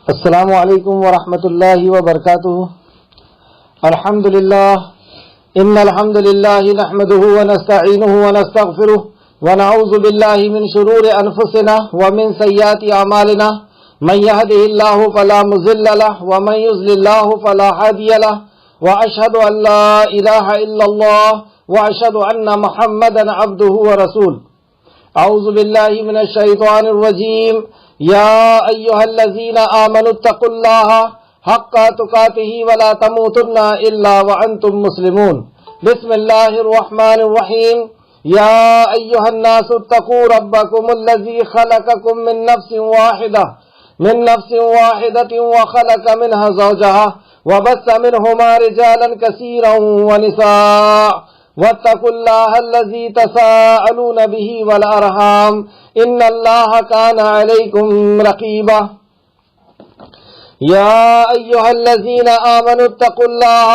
السلام علیکم ورحمۃ اللہ وبرکاتہ. الحمد للہ ان الحمد للہ نحمده ونستعینه ونستغفره ونعوذ باللہ من شرور انفسنا ومن سیئات اعمالنا من يهده الله فلا مضل له ومن يضلل الله فلا هادي له واشهد ان لا اله الا الله واشهد ان محمدا عبده ورسوله. اعوذ باللہ من الشیطان الرجیم. یا ایھا الذین آمنوا اتقوا اللہ حق تقاتہ ولا تموتن الا وانتم مسلمون. بسم اللہ الرحمن الرحیم. یا ایھا الناس اتقوا ربکم الذی خلقکم من نفس واحدۃ وخلق منها زوجها وبث منهما رجالا كثيرا ونساء واتقوا الله الذي تساءلون به والأرحام إن الله كان عليكم رقيبا. يا أيها الذين آمنوا اتقوا الله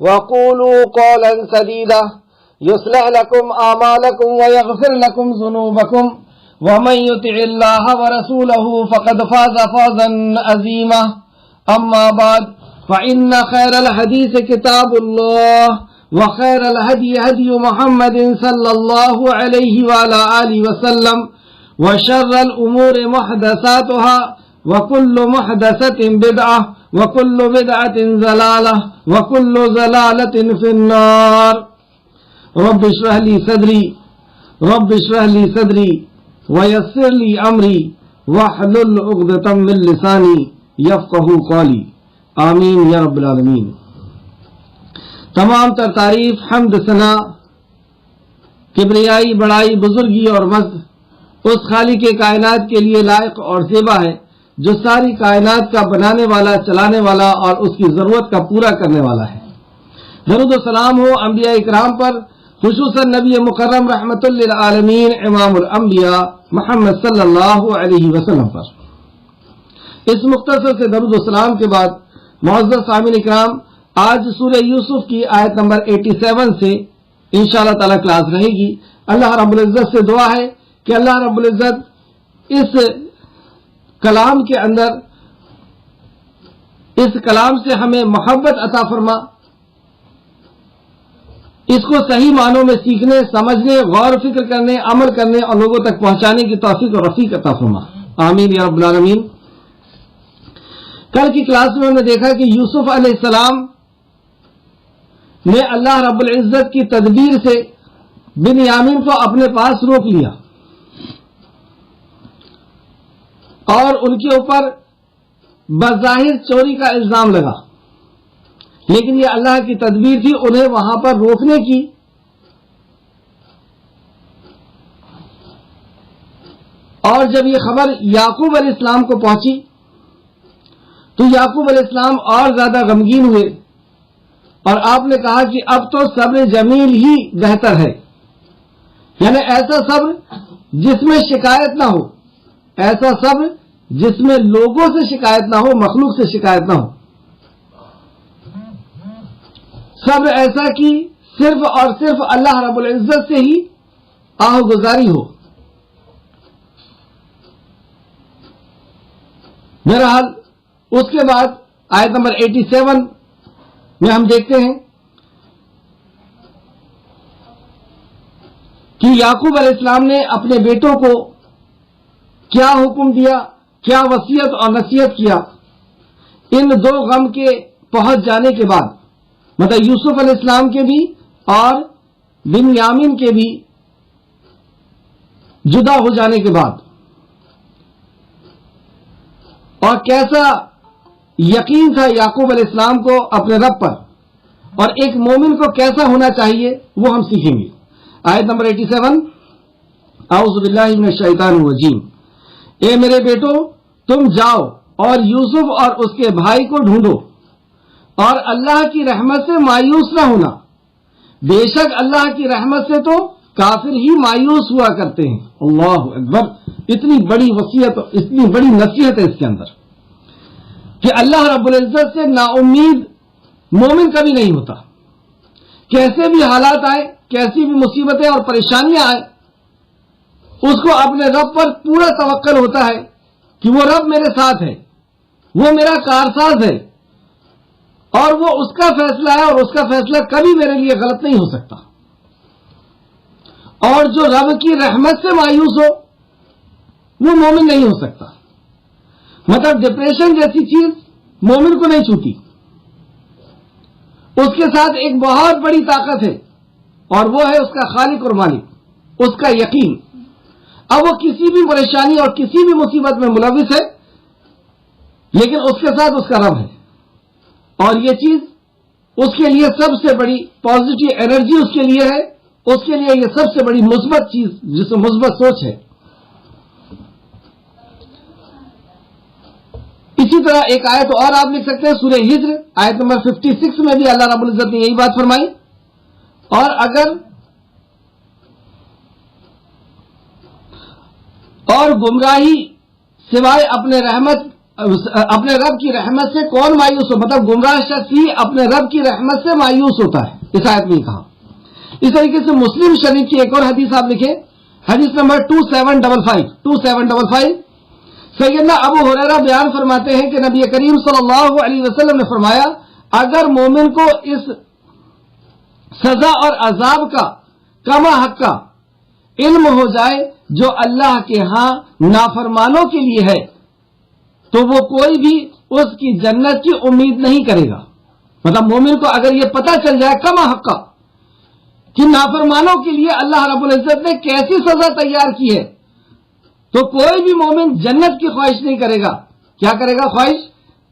وقولوا قولا سديدا يصلح لكم أعمالكم ويغفر لكم ذنوبكم ومن يطع الله ورسوله فقد فاز فوزا عظيما. أما بعد فإن خير الحديث كتاب الله وخير الهدي هدي محمد صلى الله عليه وعلى آله وسلم وشر الأمور محدثاتها وكل محدثة بدعة وكل بدعة ضلالة وكل ضلالة في النار. رب اشرح لي صدري ويسر لي أمري واحلل عقدة من لساني يفقهوا قولي. آمین یا رب العالمین. تمام تر تعریف، حمد، ثنا، کبریائی، بڑائی، بزرگی اور مجد اس خالق کائنات کے لیے لائق اور زیبا ہے جو ساری کائنات کا بنانے والا، چلانے والا اور اس کی ضرورت کا پورا کرنے والا ہے. درود و سلام ہو انبیاء اکرام پر، خصوصاً نبی مکرم رحمت للعالمین امام الانبیاء محمد صلی اللہ علیہ وسلم پر. اس مختصر سے درود و سلام کے بعد معزز سامعین اکرام، آج سورہ یوسف کی آیت نمبر 87 سے انشاءاللہ تعالی کلاس رہے گی. اللہ رب العزت سے دعا ہے کہ اللہ رب العزت اس کلام کے اندر، اس کلام سے ہمیں محبت عطا فرما، اس کو صحیح معنوں میں سیکھنے، سمجھنے، غور و فکر کرنے، عمل کرنے اور لوگوں تک پہنچانے کی توفیق اور رفیق عطا فرما. آمین یا رب العالمین. کل کی کلاس میں ہم نے دیکھا کہ یوسف علیہ السلام نے اللہ رب العزت کی تدبیر سے بنیامین کو اپنے پاس روک لیا اور ان کے اوپر بظاہر چوری کا الزام لگا، لیکن یہ اللہ کی تدبیر تھی انہیں وہاں پر روکنے کی. اور جب یہ خبر یعقوب علیہ السلام کو پہنچی تو یعقوب علیہ السلام اور زیادہ غمگین ہوئے اور آپ نے کہا کہ اب تو صبر جمیل ہی بہتر ہے، یعنی ایسا صبر جس میں شکایت نہ ہو، ایسا صبر جس میں لوگوں سے شکایت نہ ہو، مخلوق سے شکایت نہ ہو. صبر ایسا کہ صرف اور صرف اللہ رب العزت سے ہی آہ گزاری ہو. بہرحال اس کے بعد آیت نمبر 87 میں ہم دیکھتے ہیں کہ یعقوب علیہ السلام نے اپنے بیٹوں کو کیا حکم دیا، کیا وصیت اور نصیحت کیا. ان دو غم کے پہنچ جانے کے بعد، مطلب یوسف علیہ السلام کے بھی اور بنیامین کے بھی جدا ہو جانے کے بعد، اور کیسا یقین تھا یعقوب علیہ السلام کو اپنے رب پر، اور ایک مومن کو کیسا ہونا چاہیے وہ ہم سیکھیں گے. آیت نمبر 87. اعوذ باللہ من الشیطان الرجیم. اے میرے بیٹو، تم جاؤ اور یوسف اور اس کے بھائی کو ڈھونڈو اور اللہ کی رحمت سے مایوس نہ ہونا. بے شک اللہ کی رحمت سے تو کافر ہی مایوس ہوا کرتے ہیں. اللہ اکبر. اتنی بڑی وصیت، اتنی بڑی نصیحت ہے اس کے اندر کہ اللہ رب العزت سے نا امید مومن کبھی نہیں ہوتا. کیسے بھی حالات آئے، کیسی بھی مصیبتیں اور پریشانیاں آئے، اس کو اپنے رب پر پورا توکل ہوتا ہے کہ وہ رب میرے ساتھ ہے، وہ میرا کارساز ہے اور وہ اس کا فیصلہ ہے اور اس کا فیصلہ کبھی میرے لیے غلط نہیں ہو سکتا. اور جو رب کی رحمت سے مایوس ہو وہ مومن نہیں ہو سکتا. مطلب ڈپریشن جیسی چیز مومن کو نہیں چھوتی. اس کے ساتھ ایک بہت بڑی طاقت ہے اور وہ ہے اس کا خالق اور مالک, اس کا یقین. اب وہ کسی بھی پریشانی اور کسی بھی مصیبت میں ملوث ہے لیکن اس کے ساتھ اس کا رب ہے, اور یہ چیز اس کے لیے سب سے بڑی پازیٹو انرجی اس کے لیے ہے, اس کے لیے یہ سب سے بڑی مثبت چیز جس میں مثبت سوچ ہے. اسی طرح ایک آیت اور آپ لکھ سکتے ہیں سورہ ہجر آیت نمبر 56 میں بھی اللہ رب العزت نے یہی بات فرمائی. اور گمراہی سوائے اپنے رب کی رحمت سے کون مایوس ہو, مطلب گمراہ شخص ہی اپنے رب کی رحمت سے مایوس ہوتا ہے, اس آیت میں کہا. اس طریقے سے مسلم شریف کی ایک اور حدیث آپ لکھیں, حدیث نمبر 2755. سیدنا ابو ہریرہ بیان فرماتے ہیں کہ نبی کریم صلی اللہ علیہ وسلم نے فرمایا, اگر مومن کو اس سزا اور عذاب کا کما حق کا علم ہو جائے جو اللہ کے ہاں نافرمانوں کے لیے ہے تو وہ کوئی بھی اس کی جنت کی امید نہیں کرے گا. مطلب مومن کو اگر یہ پتہ چل جائے کما حق کا کہ نافرمانوں کے لیے اللہ رب العزت نے کیسی سزا تیار کی ہے تو کوئی بھی مومن جنت کی خواہش نہیں کرے گا. کیا کرے گا خواہش؟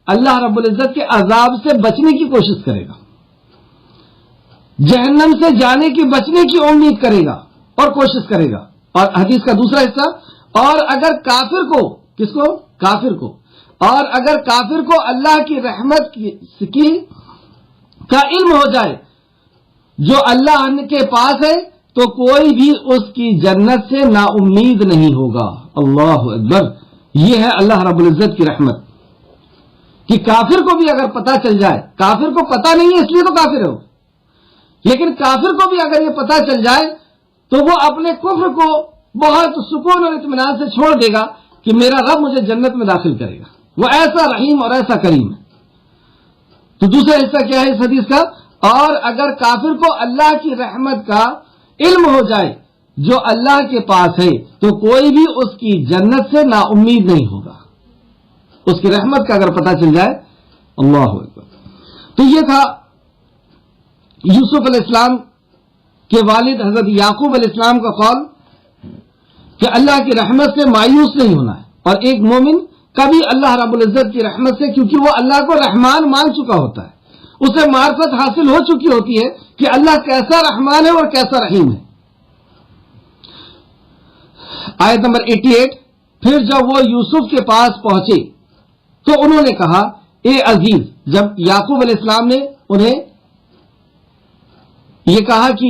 اللہ رب العزت کے عذاب سے بچنے کی کوشش کرے گا, جہنم سے جانے کی بچنے کی امید کرے گا اور کوشش کرے گا. اور حدیث کا دوسرا حصہ, اور اگر کافر کو, کس کو؟ کافر کو, اور اگر کافر کو اللہ کی رحمت کا علم ہو جائے جو اللہ کے پاس ہے تو کوئی بھی اس کی جنت سے نا امید نہیں ہوگا. اللہ اکبر, یہ ہے اللہ رب العزت کی رحمت کہ کافر کو بھی اگر پتا چل جائے, کافر کو پتا نہیں ہے اس لیے تو کافر ہے وہ, لیکن کافر کو بھی اگر یہ پتا چل جائے تو وہ اپنے کفر کو بہت سکون اور اطمینان سے چھوڑ دے گا کہ میرا رب مجھے جنت میں داخل کرے گا, وہ ایسا رحیم اور ایسا کریم ہے. تو دوسرا حصہ کیا ہے اس حدیث کا, اور اگر کافر کو اللہ کی رحمت کا علم ہو جائے جو اللہ کے پاس ہے تو کوئی بھی اس کی جنت سے نا امید نہیں ہوگا, اس کی رحمت کا اگر پتہ چل جائے. اللہ اکبر. تو یہ تھا یوسف علیہ السلام کے والد حضرت یعقوب علیہ السلام کا قول کہ اللہ کی رحمت سے مایوس نہیں ہونا ہے, اور ایک مومن کبھی اللہ رب العزت کی رحمت سے, کیونکہ وہ اللہ کو رحمان مان چکا ہوتا ہے, اسے معرفت حاصل ہو چکی ہوتی ہے کہ اللہ کیسا رحمان ہے اور کیسا رحیم ہے. آیت نمبر 88. پھر جب وہ یوسف کے پاس پہنچے تو انہوں نے کہا, اے عزیز, جب یعقوب علیہ السلام نے انہیں یہ کہا کہ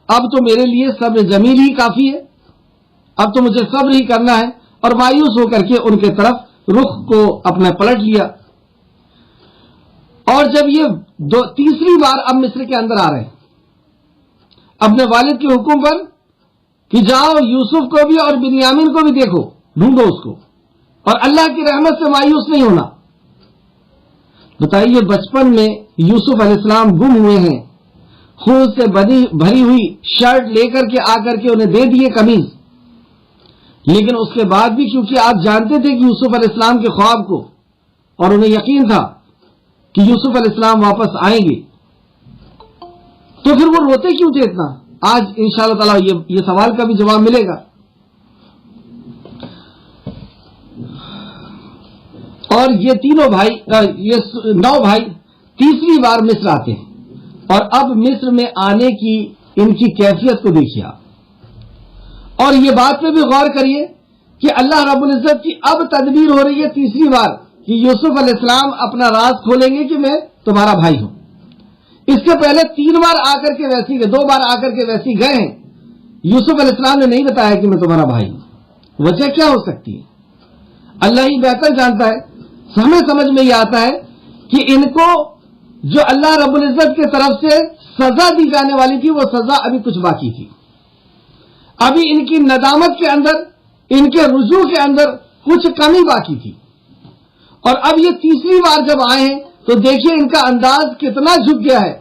اب تو میرے لیے صبر جمیل ہی کافی ہے, اب تو مجھے صبر ہی کرنا ہے, اور مایوس ہو کر کے ان کے طرف رخ کو اپنا پلٹ لیا. اور جب یہ تیسری بار اب مصر کے اندر آ رہے ہیں اپنے والد کے حکم پر کہ جاؤ یوسف کو بھی اور بنیامین کو بھی دیکھو, ڈھونڈو اس کو, اور اللہ کی رحمت سے مایوس نہیں ہونا. بتائیے بچپن میں یوسف علیہ السلام گم ہوئے ہیں, خون سے بھری ہوئی شرٹ لے کر کے آ کر کے انہیں دے دیے قمیض, لیکن اس کے بعد بھی کیونکہ آپ جانتے تھے کہ یوسف علیہ السلام کے خواب کو, اور انہیں یقین تھا کہ یوسف علیہ السلام واپس آئیں گے, تو پھر وہ روتے کیوں تھے اتنا؟ آج انشاءاللہ تعالی یہ سوال کا بھی جواب ملے گا. اور یہ تینوں بھائی, یہ 9 بھائی تیسری بار مصر آتے ہیں, اور اب مصر میں آنے کی ان کی کیفیت کو دیکھیے آپ, اور یہ بات پہ بھی غور کریے کہ اللہ رب العزت کی اب تدبیر ہو رہی ہے تیسری بار کہ یوسف علیہ السلام اپنا راز کھولیں گے کہ میں تمہارا بھائی ہوں. اس سے پہلے 3 بار آ کر کے ویسی گئے, 2 بار آ کر کے ویسی گئے ہیں, یوسف علیہ السلام نے نہیں بتایا کہ میں تمہارا بھائی ہوں. وجہ کیا ہو سکتی ہے؟ اللہ ہی بہتر جانتا ہے. ہمیں سمجھ میں یہ آتا ہے کہ ان کو جو اللہ رب العزت کی طرف سے سزا دی جانے والی تھی وہ سزا ابھی کچھ باقی تھی, ابھی ان کی ندامت کے اندر, ان کے رجوع کے اندر کچھ کمی باقی تھی, اور اب یہ تیسری بار جب آئے ہیں تو دیکھیے ان کا انداز کتنا جھک گیا ہے،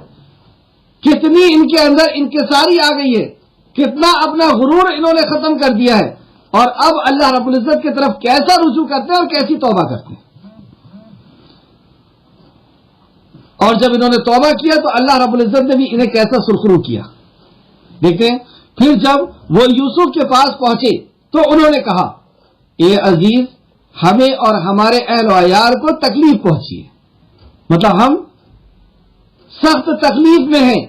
کتنی ان کے اندر انکساری آ گئی ہے، کتنا اپنا غرور انہوں نے ختم کر دیا ہے، اور اب اللہ رب العزت کی طرف کیسا رجوع کرتے ہیں اور کیسی توبہ کرتے ہیں۔ اور جب انہوں نے توبہ کیا تو اللہ رب العزت نے بھی انہیں کیسا سرخرو کیا، دیکھتے ہیں۔ پھر جب وہ یوسف کے پاس پہنچے تو انہوں نے کہا، اے عزیز، ہمیں اور ہمارے اہل و عیال کو تکلیف پہنچی ہے، مطلب ہم سخت تکلیف میں ہیں،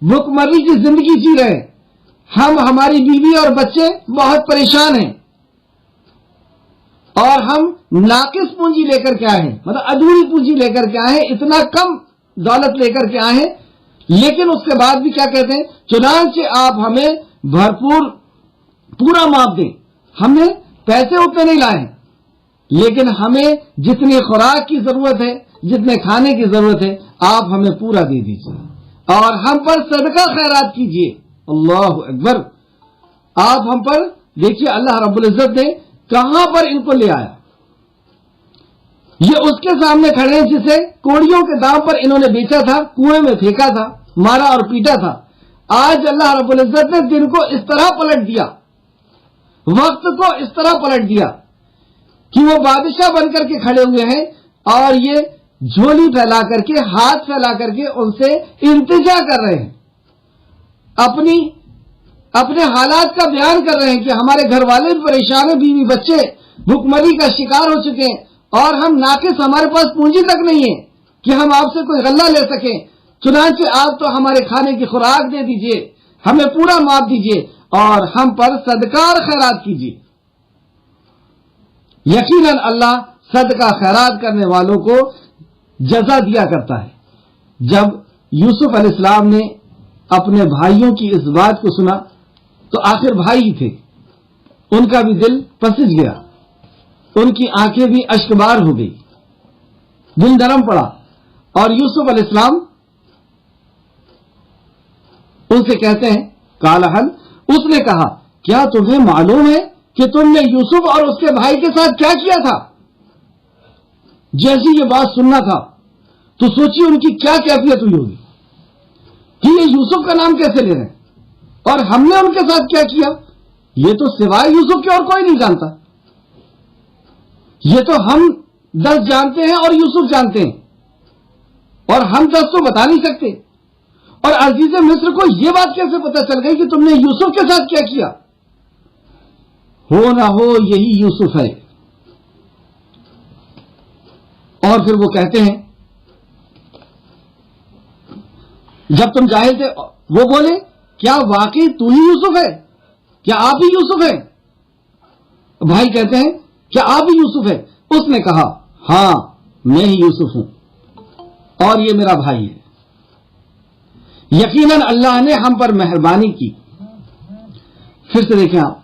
بھوکمری کی زندگی جی رہے ہیں، ہم، ہماری بیوی اور بچے بہت پریشان ہیں، اور ہم ناقص پونجی لے کر کے آئے ہیں، مطلب ادھوری پونجی لے کر کے آئے ہیں، اتنا کم دولت لے کر کے آئے ہیں۔ لیکن اس کے بعد بھی کیا کہتے ہیں، چنانچہ آپ ہمیں بھرپور پورا معاف دیں، ہم نے پیسے اتنے نہیں لائے ہیں، لیکن ہمیں جتنی خوراک کی ضرورت ہے، جتنے کھانے کی ضرورت ہے، آپ ہمیں پورا دے دیجیے، اور ہم پر صدقہ خیرات کیجیے۔ اللہ اکبر! آپ ہم پر دیکھیے اللہ رب العزت نے کہاں پر ان کو لے آیا۔ یہ اس کے سامنے کھڑے ہیں جسے کوڑیوں کے دام پر انہوں نے بیچا تھا، کنویں میں پھینکا تھا، مارا اور پیٹا تھا۔ آج اللہ رب العزت نے دن کو اس طرح پلٹ دیا، وقت کو اس طرح پلٹ دیا کہ وہ بادشاہ بن کر کے کھڑے ہوئے ہیں، اور یہ جھولی پھیلا کر کے، ہاتھ پھیلا کر کے ان سے التجا کر رہے ہیں، اپنے حالات کا بیان کر رہے ہیں کہ ہمارے گھر والے پریشان ہیں، بیوی بچے بھوکمری کا شکار ہو چکے ہیں، اور ہم ناقص، ہمارے پاس پونجی تک نہیں ہے کہ ہم آپ سے کوئی غلہ لے سکیں، چنانچہ آپ تو ہمارے کھانے کی خوراک دے دیجئے، ہمیں پورا معاف دیجئے، اور ہم پر صدقہ اور خیرات کیجئے۔ یقیناً اللہ صدقہ خیرات کرنے والوں کو جزا دیا کرتا ہے۔ جب یوسف علیہ السلام نے اپنے بھائیوں کی اس بات کو سنا تو آخر بھائی ہی تھے، ان کا بھی دل پسج گیا، ان کی آنکھیں بھی اشکبار ہو گئی، دل نرم پڑا، اور یوسف علیہ السلام ان سے کہتے ہیں، قال هل، اس نے کہا، کیا تمہیں معلوم ہے کہ تم نے یوسف اور اس کے بھائی کے ساتھ کیا کیا تھا؟ جیسی یہ بات سننا تھا تو سوچیے ان کی کیا کیفیت ہوئی ہوگی کہ یہ یوسف کا نام کیسے لے رہے ہیں، اور ہم نے ان کے ساتھ کیا کیا، یہ تو سوائے یوسف کے اور کوئی نہیں جانتا، یہ تو ہم 10 جانتے ہیں اور یوسف جانتے ہیں، اور ہم 10 تو بتا نہیں سکتے، اور عزیز مصر کو یہ بات کیسے پتہ چل گئی کہ تم نے یوسف کے ساتھ کیا کیا؟ ہو نہ ہو یہی یوسف ہے۔ اور پھر وہ کہتے ہیں، جب تم جاہل تھے، وہ بولے، کیا واقعی تو ہی یوسف ہے؟ کیا آپ ہی یوسف ہیں؟ بھائی کہتے ہیں، کیا آپ ہی یوسف ہے؟ اس نے کہا، ہاں میں ہی یوسف ہوں، اور یہ میرا بھائی ہے۔ یقیناً اللہ نے ہم پر مہربانی کی۔ پھر سے دیکھیں آپ،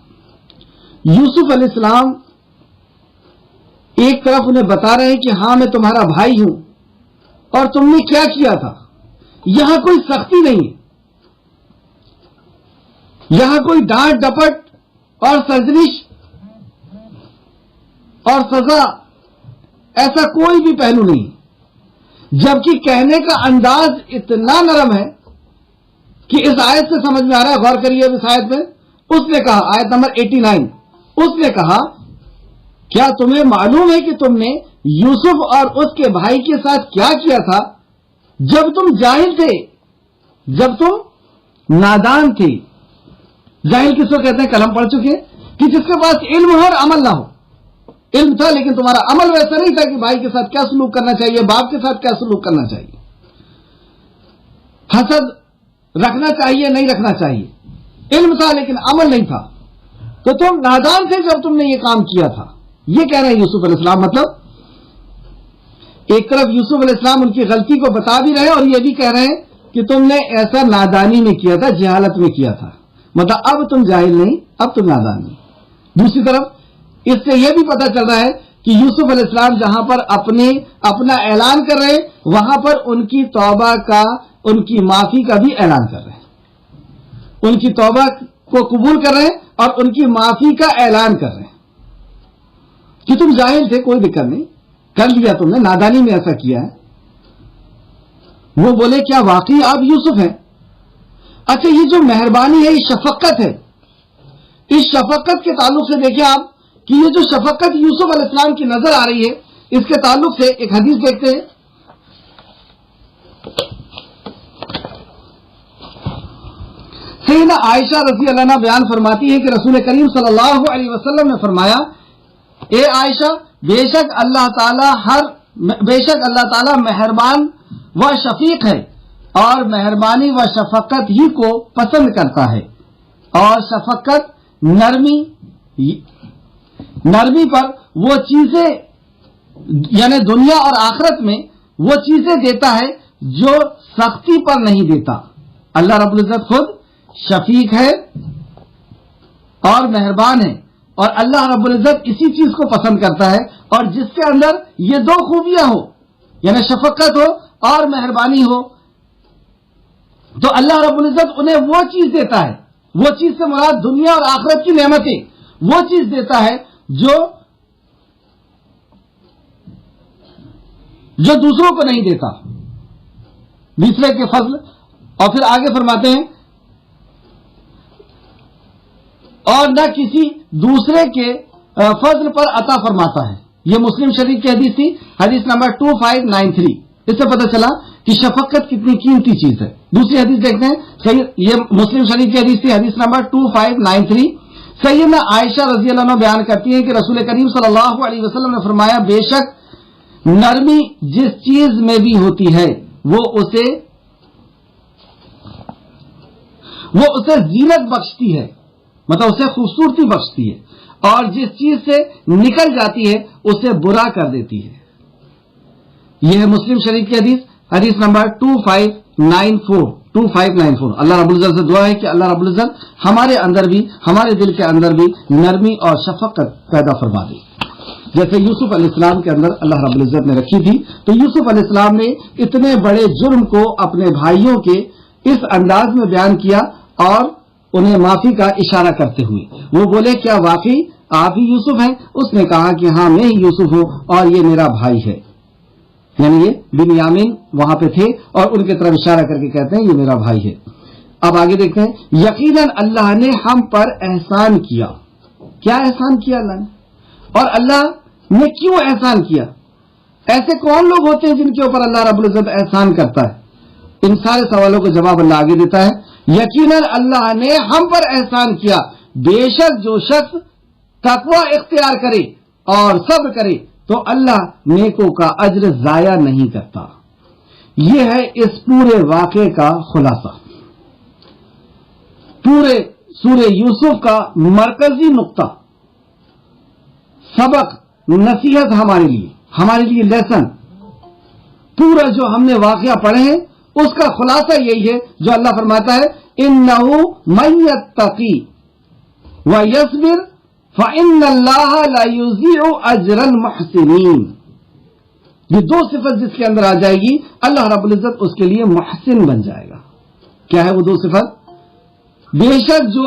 یوسف علیہ السلام ایک طرف انہیں بتا رہے ہیں کہ ہاں میں تمہارا بھائی ہوں، اور تم نے کیا کیا تھا، یہاں کوئی سختی نہیں ہے، یہاں کوئی ڈانٹ ڈپٹ اور سرزنش اور سزا، ایسا کوئی بھی پہلو نہیں، جبکہ کہنے کا انداز اتنا نرم ہے کہ اس آیت سے سمجھ میں آ رہا ہے۔ غور کریے اس آیت میں، اس نے کہا، آیت نمبر 89، اس نے کہا، کیا تمہیں معلوم ہے کہ تم نے یوسف اور اس کے بھائی کے ساتھ کیا کیا تھا جب تم جاہل تھے، جب تم نادان تھے؟ جاہل کس کو کہتے ہیں؟ کلم پڑھ چکے، کہ جس کے پاس علم ہو اور عمل نہ ہو۔ علم تھا لیکن تمہارا عمل ویسا نہیں تھا کہ بھائی کے ساتھ کیا سلوک کرنا چاہیے، باپ کے ساتھ کیا سلوک کرنا چاہیے، حسد رکھنا چاہیے نہیں رکھنا چاہیے۔ علم تھا لیکن عمل نہیں تھا، تو تم نادان تھے جب تم نے یہ کام کیا تھا۔ یہ کہہ رہے ہیں یوسف علیہ السلام، مطلب ایک طرف یوسف علیہ السلام ان کی غلطی کو بتا بھی رہے ہیں، اور یہ بھی کہہ رہے ہیں کہ تم نے ایسا نادانی میں کیا تھا، جہالت میں کیا تھا، مطلب اب تم جاہل نہیں، اب تم نادان نہیں۔ دوسری طرف اس سے یہ بھی پتہ چل رہا ہے کہ یوسف علیہ السلام جہاں پر اپنا اعلان کر رہے ہیں، وہاں پر ان کی توبہ کا، ان کی معافی کا بھی اعلان کر رہے ہیں، ان کی توبہ کو قبول کر رہے ہیں اور ان کی معافی کا اعلان کر رہے ہیں کہ تم جاہل تھے، کوئی دقت نہیں، کر لیا تم نے، نادانی میں ایسا کیا ہے. وہ بولے کیا واقعی آپ یوسف ہیں؟ اچھا یہ جو مہربانی ہے یہ شفقت ہے. اس شفقت کے تعلق سے دیکھیں آپ کہ یہ جو شفقت یوسف علیہ السلام کی نظر آ رہی ہے، اس کے تعلق سے ایک حدیث دیکھتے ہیں. سیدنا عائشہ رضی اللہ عنہا بیان فرماتی ہے کہ رسول کریم صلی اللہ علیہ وسلم نے فرمایا، اے عائشہ، بے شک اللہ تعالی مہربان و شفیق ہے اور مہربانی و شفقت ہی کو پسند کرتا ہے. اور شفقت نرمی پر وہ چیزیں یعنی دنیا اور آخرت میں وہ چیزیں دیتا ہے جو سختی پر نہیں دیتا. اللہ رب العزت خود شفیق ہے اور مہربان ہے، اور اللہ رب العزت اسی چیز کو پسند کرتا ہے. اور جس کے اندر یہ دو خوبیاں ہو یعنی شفقت ہو اور مہربانی ہو تو اللہ رب العزت انہیں وہ چیز دیتا ہے، وہ چیز سے مراد دنیا اور آخرت کی نعمتیں، وہ چیز دیتا ہے جو دوسروں کو نہیں دیتا، دوسرے کے فضل. اور پھر آگے فرماتے ہیں اور نہ کسی دوسرے کے فضل پر عطا فرماتا ہے. یہ مسلم شریف کی حدیث تھی، حدیث نمبر 2593. اس سے پتہ چلا کہ شفقت کتنی قیمتی چیز ہے. دوسری حدیث دیکھتے ہیں، یہ مسلم شریف کی حدیث تھی، حدیث نمبر 2593. سیدنا عائشہ رضی اللہ عنہ بیان کرتی ہیں کہ رسول کریم صلی اللہ علیہ وسلم نے فرمایا، بے شک نرمی جس چیز میں بھی ہوتی ہے وہ اسے زینت بخشتی ہے، مطلب اسے خوبصورتی بخشتی ہے، اور جس چیز سے نکل جاتی ہے اسے برا کر دیتی ہے. یہ ہے مسلم شریف کی حدیث، حدیث نمبر 2594. اللہ رب العزت سے دعا ہے کہ اللہ رب العزت ہمارے اندر بھی، ہمارے دل کے اندر بھی نرمی اور شفقت پیدا فرما دے. جیسے یوسف علیہ السلام کے اندر اللہ رب العزت نے رکھی تھی، تو یوسف علیہ السلام نے اتنے بڑے جرم کو اپنے بھائیوں کے اس انداز میں بیان کیا اور انہیں معافی کا اشارہ کرتے ہوئے وہ بولے کیا واقعی آپ ہی یوسف ہیں؟ اس نے کہا کہ ہاں میں ہی یوسف ہوں اور یہ میرا بھائی ہے. یعنی یہ بنیامین وہاں پہ تھے اور ان کی طرف اشارہ کر کے کہتے ہیں یہ میرا بھائی ہے. اب آگے دیکھتے ہیں، یقیناً اللہ نے ہم پر احسان کیا. کیا احسان کیا اللہ نے؟ اور اللہ نے کیوں احسان کیا؟ ایسے کون لوگ ہوتے ہیں جن کے اوپر اللہ رب العزت احسان کرتا ہے؟ ان سارے سوالوں کا جواب اللہ آگے دیتا ہے. یقیناً اللہ نے ہم پر احسان کیا، بے شک جو شخص تقوی اختیار کرے اور صبر کرے تو اللہ نیکوں کا اجر ضائع نہیں کرتا. یہ ہے اس پورے واقعے کا خلاصہ. پورے سورہ یوسف کا مرکزی نقطہ، سبق، نصیحت ہمارے لیے لیسن، پورا جو ہم نے واقعہ پڑھے ہیں اس کا خلاصہ یہی ہے جو اللہ فرماتا ہے، اِنَّهُ مَن يَتَّقِي وَيَصْبِرْ فَإِنَّ اللَّهَ لَا يُضِيعُ أَجْرَ الْمُحْسِنِينَ. یہ دو صفت جس کے اندر آ جائے گی اللہ رب العزت اس کے لیے محسن بن جائے گا. کیا ہے وہ دو صفت؟ بے شک جو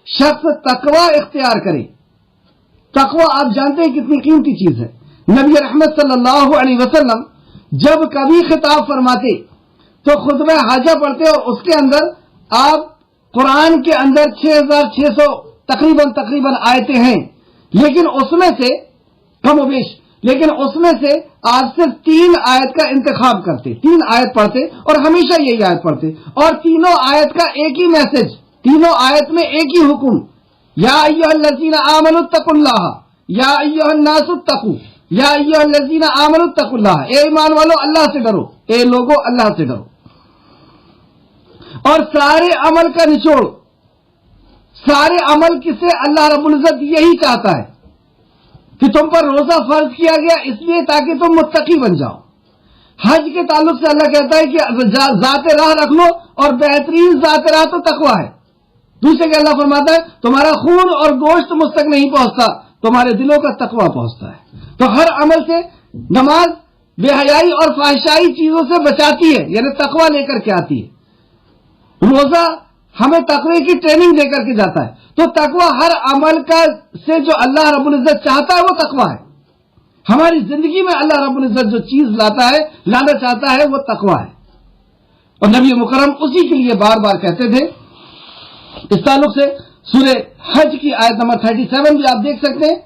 شخص تقوی اختیار کرے. تقوی آپ جانتے ہیں کتنی قیمتی چیز ہے. نبی رحمت صلی اللہ علیہ وسلم جب کبھی خطاب فرماتے تو خطبہ حاجہ پڑھتے اور اس کے اندر آپ قرآن کے اندر 6600 تقریباً آیتیں ہیں، لیکن اس میں سے کم و بیش، لیکن اس میں سے آپ صرف 3 آیت کا انتخاب کرتے، 3 آیت پڑھتے اور ہمیشہ یہی آیت پڑھتے، اور تینوں آیت کا ایک ہی میسج، تینوں آیت میں ایک ہی حکم، یا ایھا الذین آمنوا اتقوا اللہ، یا ایھا الناس اتقوا، یا ایھا الذین آمنوا اتقوا اللہ. اے ایمان والو اللہ سے ڈرو، اے لوگو اللہ سے ڈرو. اور سارے عمل کا نچوڑ، سارے عمل کسے اللہ رب العزت یہی چاہتا ہے کہ تم پر روزہ فرض کیا گیا اس لیے تاکہ تم متقی بن جاؤ. حج کے تعلق سے اللہ کہتا ہے کہ ذات راہ رکھ لو، اور بہترین ذات راہ تو تقویٰ ہے. دوسرے کہ اللہ فرماتا ہے تمہارا خون اور گوشت مجھ تک نہیں پہنچتا، تمہارے دلوں کا تقویٰ پہنچتا ہے. تو ہر عمل سے نماز بے حیائی اور فحشائی چیزوں سے بچاتی ہے، یعنی تقویٰ لے کر کے آتی ہے. روزہ ہمیں تقوی کی ٹریننگ دے کر کے جاتا ہے. تو تقوی ہر عمل کا سے جو اللہ رب العزت چاہتا ہے وہ تقوی ہے. ہماری زندگی میں اللہ رب العزت جو چیز لانا چاہتا ہے وہ تقویٰ ہے، اور نبی مکرم اسی کے لیے بار بار کہتے تھے۔ اس تعلق سے سورہ حج کی آیت نمبر 37 بھی آپ دیکھ سکتے ہیں،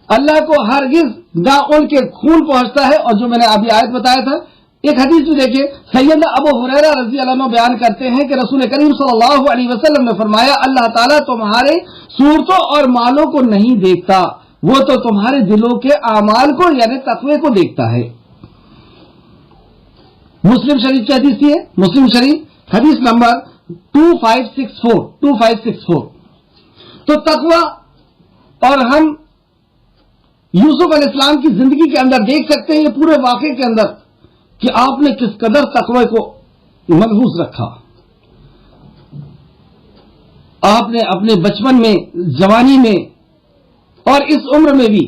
اللہ کو ہرگز نہ ان کے خون پہنچتا ہے، اور جو میں نے ابھی آیت بتایا تھا، ایک حدیث بھی دیکھیے، سیدنا ابو ہریرہ رضی اللہ عنہ بیان کرتے ہیں کہ رسول کریم صلی اللہ علیہ وسلم نے فرمایا، اللہ تعالیٰ تمہارے صورتوں اور مالوں کو نہیں دیکھتا، وہ تو تمہارے دلوں کے اعمال کو یعنی تقوی کو دیکھتا ہے۔ مسلم شریف کی حدیث ہے، مسلم شریف حدیث نمبر 2564 تو تقوی، اور ہم یوسف علیہ السلام کی زندگی کے اندر دیکھ سکتے ہیں، یہ پورے واقعے کے اندر کہ آپ نے کس قدر تقوی کو ملحوظ رکھا۔ آپ نے اپنے بچپن میں، جوانی میں اور اس عمر میں بھی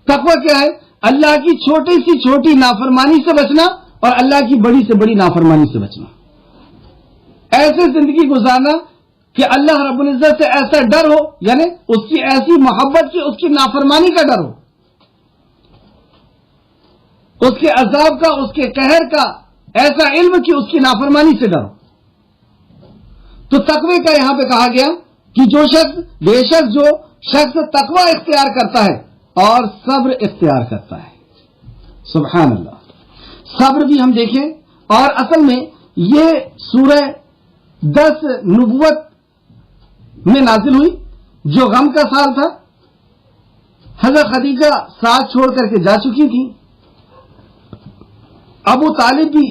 تقوی کیا ہے؟ اللہ کی چھوٹی سی چھوٹی نافرمانی سے بچنا اور اللہ کی بڑی سے بڑی نافرمانی سے بچنا، ایسے زندگی گزارنا کہ اللہ رب العزت سے ایسا ڈر ہو، یعنی اس کی ایسی محبت کہ اس کی نافرمانی کا ڈر ہو، اس کے عذاب کا، اس کے قہر کا ایسا علم کہ اس کی نافرمانی سے ڈر ہو۔ تو تقوی کا یہاں پہ کہا گیا کہ بے شک جو شخص تقوی اختیار کرتا ہے اور صبر اختیار کرتا ہے، سبحان اللہ۔ صبر بھی ہم دیکھیں، اور اصل میں یہ سورہ 10 نبوت میں نازل ہوئی، جو غم کا سال تھا۔ حضرت خدیجہ ساتھ چھوڑ کر کے جا چکی تھی، ابو طالب بھی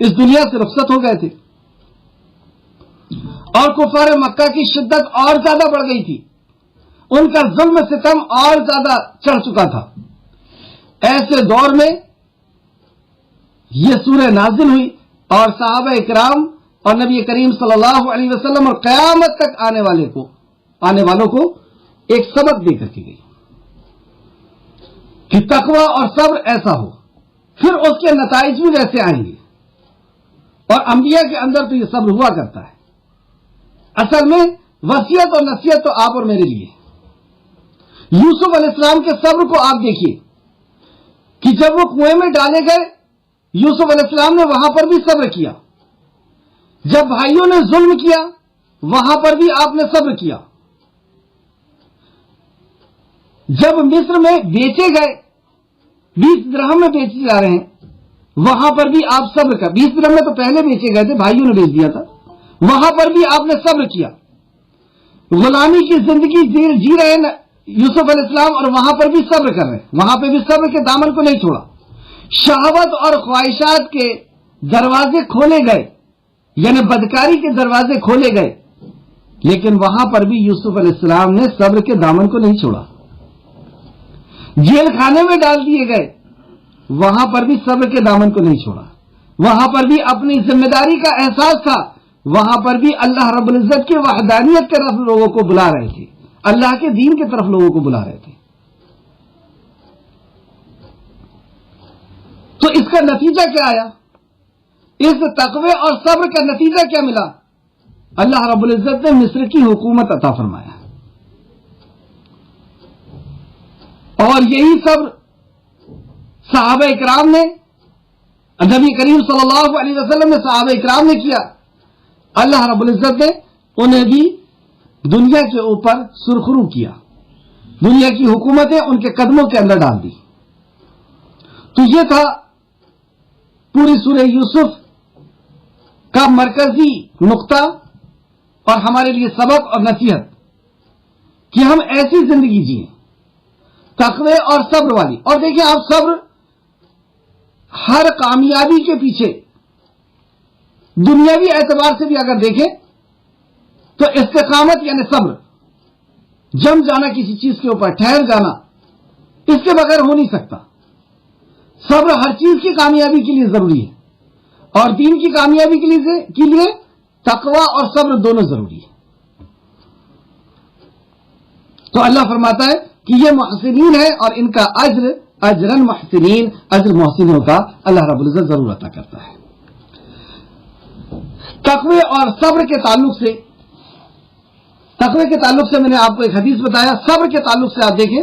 اس دنیا سے رخصت ہو گئے تھے، اور کفار مکہ کی شدت اور زیادہ بڑھ گئی تھی، ان کا ظلم ستم اور زیادہ چڑھ چکا تھا۔ ایسے دور میں یہ سورہ نازل ہوئی، اور صحابہ اکرام اور نبی کریم صلی اللہ علیہ وسلم اور قیامت تک آنے والوں کو ایک سبق دے کر کے گئی کہ تقوی اور صبر ایسا ہو، پھر اس کے نتائج بھی ویسے آئیں گے، اور انبیاء کے اندر تو یہ صبر ہوا کرتا ہے۔ اصل میں وصیت اور نصیحت تو آپ اور میرے لیے۔ یوسف علیہ السلام کے صبر کو آپ دیکھیے کہ جب وہ کنویں میں ڈالے گئے، یوسف علیہ السلام نے وہاں پر بھی صبر کیا، جب بھائیوں نے ظلم کیا وہاں پر بھی آپ نے صبر کیا، جب مصر میں بیچے گئے، 20 درہم میں بیچے جا رہے ہیں، وہاں پر بھی آپ صبر کر، 20 درہم میں تو پہلے بیچے گئے تھے، بھائیوں نے بیچ دیا تھا، وہاں پر بھی آپ نے صبر کیا۔ غلامی کی زندگی جی رہے ہیں یوسف علیہ السلام، اور وہاں پر بھی صبر کر رہے ہیں، وہاں پہ بھی صبر کے دامن کو نہیں چھوڑا۔ شہوت اور خواہشات کے دروازے کھولے گئے، یعنی بدکاری کے دروازے کھولے گئے، لیکن وہاں پر بھی یوسف علیہ السلام نے صبر کے دامن کو نہیں چھوڑا۔ جیل خانے میں ڈال دیے گئے، وہاں پر بھی صبر کے دامن کو نہیں چھوڑا، وہاں پر بھی اپنی ذمہ داری کا احساس تھا، وہاں پر بھی اللہ رب العزت کی وحدانیت کی طرف لوگوں کو بلا رہے تھے، اللہ کے دین کی طرف لوگوں کو بلا رہے تھے۔ تو اس کا نتیجہ کیا آیا؟ اس تقوی اور صبر کا نتیجہ کیا ملا؟ اللہ رب العزت نے مصر کی حکومت عطا فرمایا، اور یہی صبر صحابہ اکرام نے، نبی کریم صلی اللہ علیہ وسلم نے صحابہ اکرام نے کیا۔ اللہ رب العزت نے انہیں بھی دنیا کے اوپر سرخرو کیا، دنیا کی حکومتیں ان کے قدموں کے اندر ڈال دی۔ تو یہ تھا پوری سورہ یوسف کا مرکزی نقطہ اور ہمارے لیے سبق اور نصیحت کہ ہم ایسی زندگی جئیں تقوی اور صبر والی۔ اور دیکھیں آپ، صبر ہر کامیابی کے پیچھے دنیاوی اعتبار سے بھی اگر دیکھیں تو استقامت یعنی صبر، جم جانا کسی چیز کے اوپر، ٹھہر جانا، اس کے بغیر ہو نہیں سکتا۔ صبر ہر چیز کی کامیابی کے لیے ضروری ہے، اور دین کی کامیابی کے لیے تقوی اور صبر دونوں ضروری ہے۔ تو اللہ فرماتا ہے کہ یہ محسنین ہے، اور ان کا اجر اجرن محسنین، اجر محسنوں کا اللہ رب العزت ضرور عطا کرتا ہے۔ تقوی اور صبر کے تعلق سے میں نے آپ کو ایک حدیث بتایا، صبر کے تعلق سے آپ دیکھیں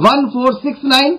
1469,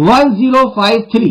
1053।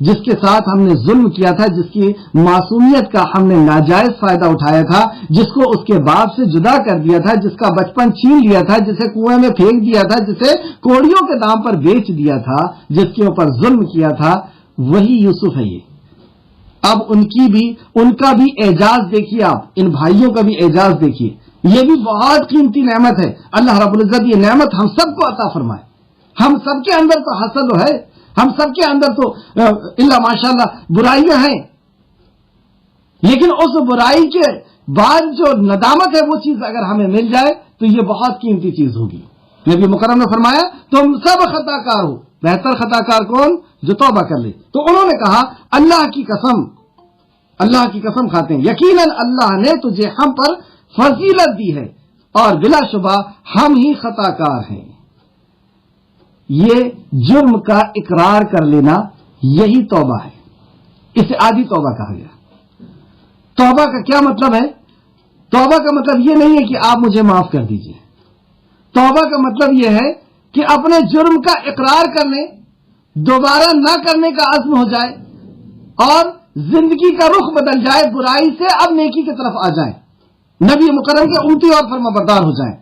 جس کے ساتھ ہم نے ظلم کیا تھا، جس کی معصومیت کا ہم نے ناجائز فائدہ اٹھایا تھا، جس کو اس کے باپ سے جدا کر دیا تھا، جس کا بچپن چھین لیا تھا، جسے کنویں میں پھینک دیا تھا، جسے کوڑیوں کے دام پر بیچ دیا تھا، جس کے اوپر ظلم کیا تھا، وہی یوسف ہے یہ۔ اب ان کا بھی اعجاز دیکھیے، آپ ان بھائیوں کا بھی اعجاز دیکھیے، یہ بھی بہت قیمتی نعمت ہے۔ اللہ رب العزت یہ نعمت ہم سب کو عطا فرمائے۔ ہم سب کے اندر تو حسد ہے، ہم سب کے اندر تو اللہ ماشاءاللہ برائیاں ہیں، لیکن اس برائی کے بعد جو ندامت ہے وہ چیز اگر ہمیں مل جائے تو یہ بہت قیمتی چیز ہوگی۔ نبی مکرم نے فرمایا تم سب خطا کار ہو، بہتر خطا کار کون؟ جو توبہ کر لے۔ تو انہوں نے کہا اللہ کی قسم کھاتے ہیں، یقیناً اللہ نے تجھے ہم پر فضیلت دی ہے اور بلا شبہ ہم ہی خطا کار ہیں۔ یہ جرم کا اقرار کر لینا یہی توبہ ہے، اسے عادی توبہ کہا گیا۔ توبہ کا کیا مطلب ہے؟ توبہ کا مطلب یہ نہیں ہے کہ آپ مجھے معاف کر دیجئے۔ توبہ کا مطلب یہ ہے کہ اپنے جرم کا اقرار کرنے، دوبارہ نہ کرنے کا عزم ہو جائے اور زندگی کا رخ بدل جائے، برائی سے اب نیکی کی طرف آ جائیں، نبی مکرم کے امتی اور فرمانبردار ہو جائیں۔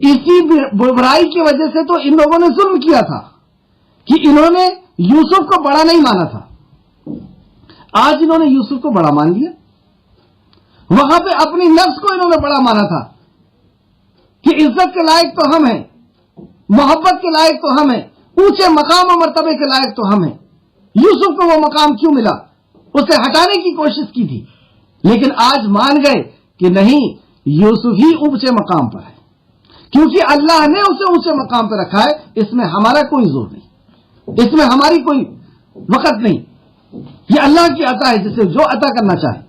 اسی برائی کی وجہ سے تو ان لوگوں نے ظلم کیا تھا کہ انہوں نے یوسف کو بڑا نہیں مانا تھا، آج انہوں نے یوسف کو بڑا مان لیا۔ وہاں پہ اپنی نفس کو انہوں نے بڑا مانا تھا کہ عزت کے لائق تو ہم ہیں، محبت کے لائق تو ہم ہیں، اونچے مقام و مرتبے کے لائق تو ہم ہیں۔ یوسف کو وہ مقام کیوں ملا؟ اسے ہٹانے کی کوشش کی تھی، لیکن آج مان گئے کہ نہیں، یوسف ہی اونچے مقام پر ہے، کیونکہ اللہ نے اسے اونچے مقام پر رکھا ہے۔ اس میں ہمارا کوئی زور نہیں، اس میں ہماری کوئی وقت نہیں، یہ اللہ کی عطا ہے جسے جو عطا کرنا چاہے۔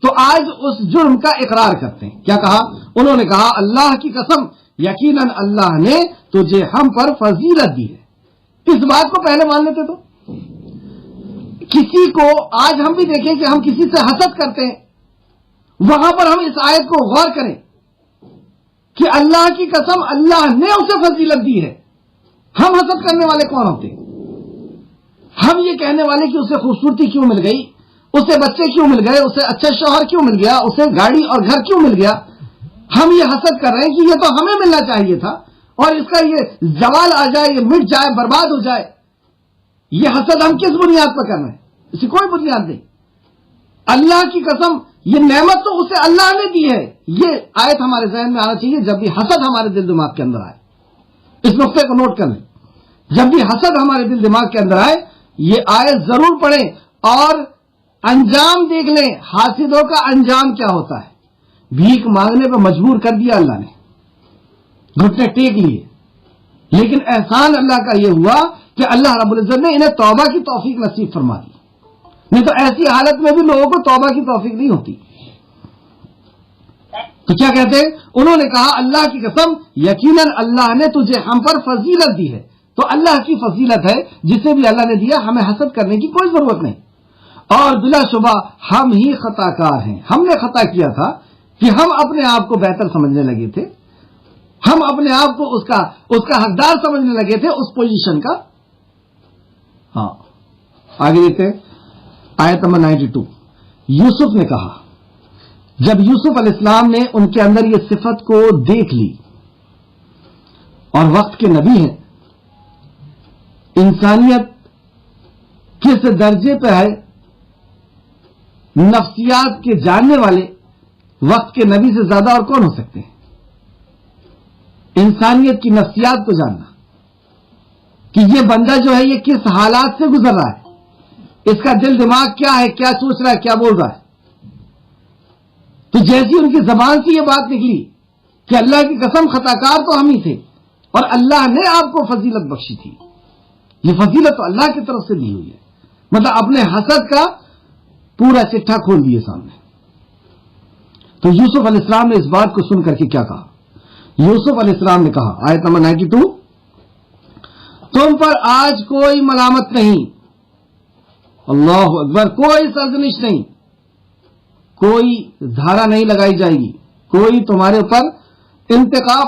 تو آج اس جرم کا اقرار کرتے ہیں۔ کیا کہا انہوں نے؟ کہا اللہ کی قسم یقیناً اللہ نے تجھے ہم پر فضیلت دی ہے۔ اس بات کو پہلے مان لیتے تو کسی کو، آج ہم بھی دیکھیں کہ ہم کسی سے حسد کرتے ہیں، وہاں پر ہم اس آیت کو غور کریں کہ اللہ کی قسم اللہ نے اسے فضیلت دی ہے۔ ہم حسد کرنے والے کون ہوتے ہیں؟ ہم یہ کہنے والے کہ اسے خوبصورتی کیوں مل گئی، اسے بچے کیوں مل گئے، اسے اچھا شوہر کیوں مل گیا، اسے گاڑی اور گھر کیوں مل گیا۔ ہم یہ حسد کر رہے ہیں کہ یہ تو ہمیں ملنا چاہیے تھا اور اس کا یہ زوال آ جائے، یہ مٹ جائے، برباد ہو جائے۔ یہ حسد ہم کس بنیاد پر کر رہے ہیں؟ اسی کوئی بنیاد نہیں۔ اللہ کی قسم یہ نعمت تو اسے اللہ نے دی ہے۔ یہ آیت ہمارے ذہن میں آنا چاہیے جب بھی حسد ہمارے دل دماغ کے اندر آئے۔ اس نقطے کو نوٹ کر لیں، جب بھی حسد ہمارے دل دماغ کے اندر آئے یہ آیت ضرور پڑھیں اور انجام دیکھ لیں، حاسدوں کا انجام کیا ہوتا ہے۔ بھیک مانگنے پہ مجبور کر دیا اللہ نے، گھٹنے ٹیک لیے، لیکن احسان اللہ کا یہ ہوا کہ اللہ رب العزت نے انہیں توبہ کی توفیق نصیب فرما دی، نہیں تو ایسی حالت میں بھی لوگوں کو توبہ کی توفیق نہیں ہوتی۔ تو کیا کہتے ہیں انہوں نے؟ کہا اللہ کی قسم یقیناً اللہ نے تجھے ہم پر فضیلت دی ہے۔ تو اللہ کی فضیلت ہے، جسے بھی اللہ نے دیا ہمیں حسد کرنے کی کوئی ضرورت نہیں، اور بلا شبہ ہم ہی خطا کار ہیں۔ ہم نے خطا کیا تھا کہ ہم اپنے آپ کو بہتر سمجھنے لگے تھے، ہم اپنے آپ کو اس کا حقدار سمجھنے لگے تھے، اس پوزیشن کا۔ ہاں آگے دیکھتے ہیں آیت نمبر 92۔ یوسف نے کہا، جب یوسف علیہ السلام نے ان کے اندر یہ صفت کو دیکھ لی، اور وقت کے نبی ہیں، انسانیت کس درجے پہ ہے، نفسیات کے جاننے والے وقت کے نبی سے زیادہ اور کون ہو سکتے ہیں؟ انسانیت کی نفسیات کو جاننا کہ یہ بندہ جو ہے یہ کس حالات سے گزر رہا ہے، اس کا دل دماغ کیا ہے، کیا سوچ رہا ہے، کیا بول رہا ہے۔ تو جیسی ان کی زبان سے یہ بات نکلی کہ اللہ کی قسم خطا کار تو ہم ہی تھے اور اللہ نے آپ کو فضیلت بخشی تھی، یہ فضیلت تو اللہ کی طرف سے دی ہوئی ہے۔ مطلب اپنے حسد کا پورا چٹھا کھول دیے سامنے۔ تو یوسف علیہ السلام نے اس بات کو سن کر کے کیا کہا؟ یوسف علیہ السلام نے کہا، آیت نمبر 92، تم پر آج کوئی ملامت نہیں، اللہ اکبر، کوئی سرزنش نہیں، کوئی دھارا نہیں لگائی جائے گی، کوئی تمہارے اوپر انتقام،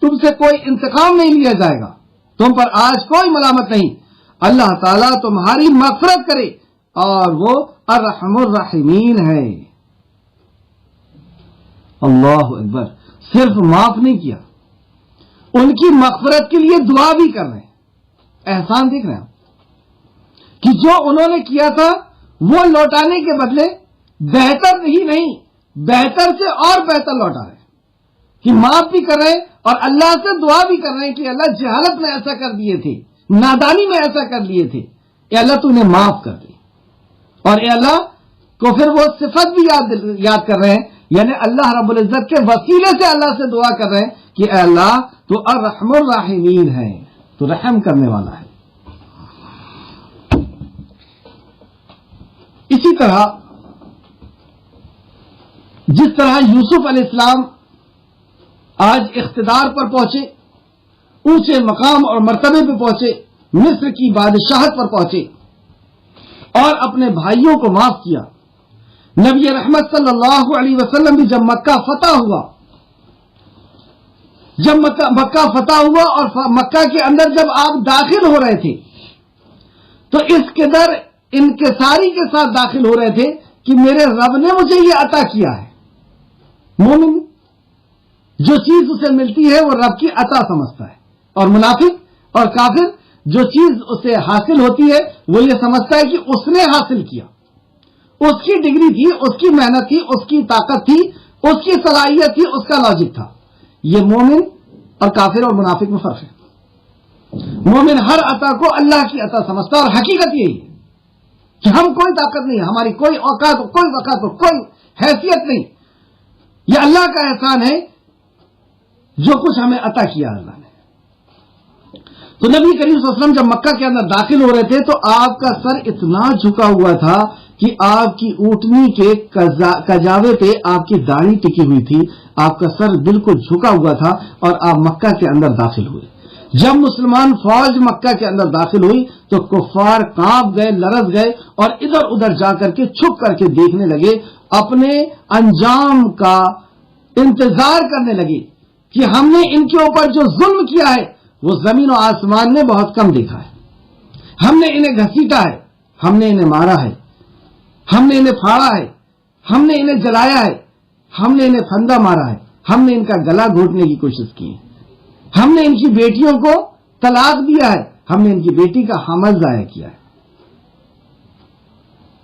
تم سے کوئی انتقام نہیں لیا جائے گا، تم پر آج کوئی ملامت نہیں۔ اللہ تعالیٰ تمہاری مغفرت کرے اور وہ ارحم الراحمین ہے۔ اللہ اکبر، صرف معاف نہیں کیا، ان کی مغفرت کے لیے دعا بھی کر رہے ہیں۔ احسان دیکھ رہے ہیں کہ جو انہوں نے کیا تھا وہ لوٹانے کے بدلے بہتر ہی نہیں، بہتر سے اور بہتر لوٹا رہے ہیں، کہ معاف بھی کر رہے ہیں اور اللہ سے دعا بھی کر رہے ہیں کہ اللہ جہالت میں ایسا کر دیے تھے، نادانی میں ایسا کر لیے تھے، اے اللہ تو انہیں معاف کر دے۔ اور اے اللہ کو پھر وہ صفت بھی یاد کر رہے ہیں، یعنی اللہ رب العزت کے وسیلے سے اللہ سے دعا کر رہے ہیں کہ اے اللہ تو ارحم الراحمین ہے، تو رحم کرنے والا ہے۔ اسی طرح جس طرح یوسف علیہ السلام آج اقتدار پر پہنچے، اونچے مقام اور مرتبے پہ پہنچے، مصر کی بادشاہت پر پہنچے اور اپنے بھائیوں کو معاف کیا۔ نبی رحمت صلی اللہ علیہ وسلم بھی جب مکہ فتح ہوا، اور مکہ کے اندر جب آپ داخل ہو رہے تھے تو اس قدر انکساری کے ساتھ داخل ہو رہے تھے کہ میرے رب نے مجھے یہ عطا کیا ہے۔ مومن جو چیز اسے ملتی ہے وہ رب کی عطا سمجھتا ہے، اور منافق اور کافر جو چیز اسے حاصل ہوتی ہے وہ یہ سمجھتا ہے کہ اس نے حاصل کیا، اس کی ڈگری تھی، اس کی محنت تھی، اس کی طاقت تھی، اس کی صلاحیت تھی، اس کا لاجک تھا۔ یہ مومن اور کافر اور منافق میں فرق ہے۔ مومن ہر عطا کو اللہ کی عطا سمجھتا ہے، اور حقیقت یہی ہے کہ ہم کوئی طاقت نہیں، ہماری کوئی اوقات ہو، کوئی وقت ہو، کوئی حیثیت نہیں، یہ اللہ کا احسان ہے جو کچھ ہمیں عطا کیا اللہ نے۔ تو نبی کریم صلی اللہ علیہ وسلم جب مکہ کے اندر داخل ہو رہے تھے تو آپ کا سر اتنا جھکا ہوا تھا کہ آپ کی اونٹنی کے کجاوے پہ آپ کی داڑھی ٹکی ہوئی تھی، آپ کا سر بالکل جھکا ہوا تھا، اور آپ مکہ کے اندر داخل ہوئے۔ جب مسلمان فوج مکہ کے اندر داخل ہوئی تو کفار کانپ گئے، لرز گئے، اور ادھر ادھر جا کر کے چھپ کر کے دیکھنے لگے، اپنے انجام کا انتظار کرنے لگے کہ ہم نے ان کے اوپر جو ظلم کیا ہے وہ زمین و آسمان نے بہت کم دیکھا ہے۔ ہم نے انہیں گھسیٹا ہے، ہم نے انہیں مارا ہے، ہم نے انہیں پھاڑا ہے، ہم نے انہیں جلایا ہے، ہم نے انہیں پھندا مارا ہے، ہم نے ان کا گلا گھونٹنے کی کوشش کی ہے، ہم نے ان کی بیٹیوں کو طلاق دیا ہے، ہم نے ان کی بیٹی کا حمل ضائع کیا ہے۔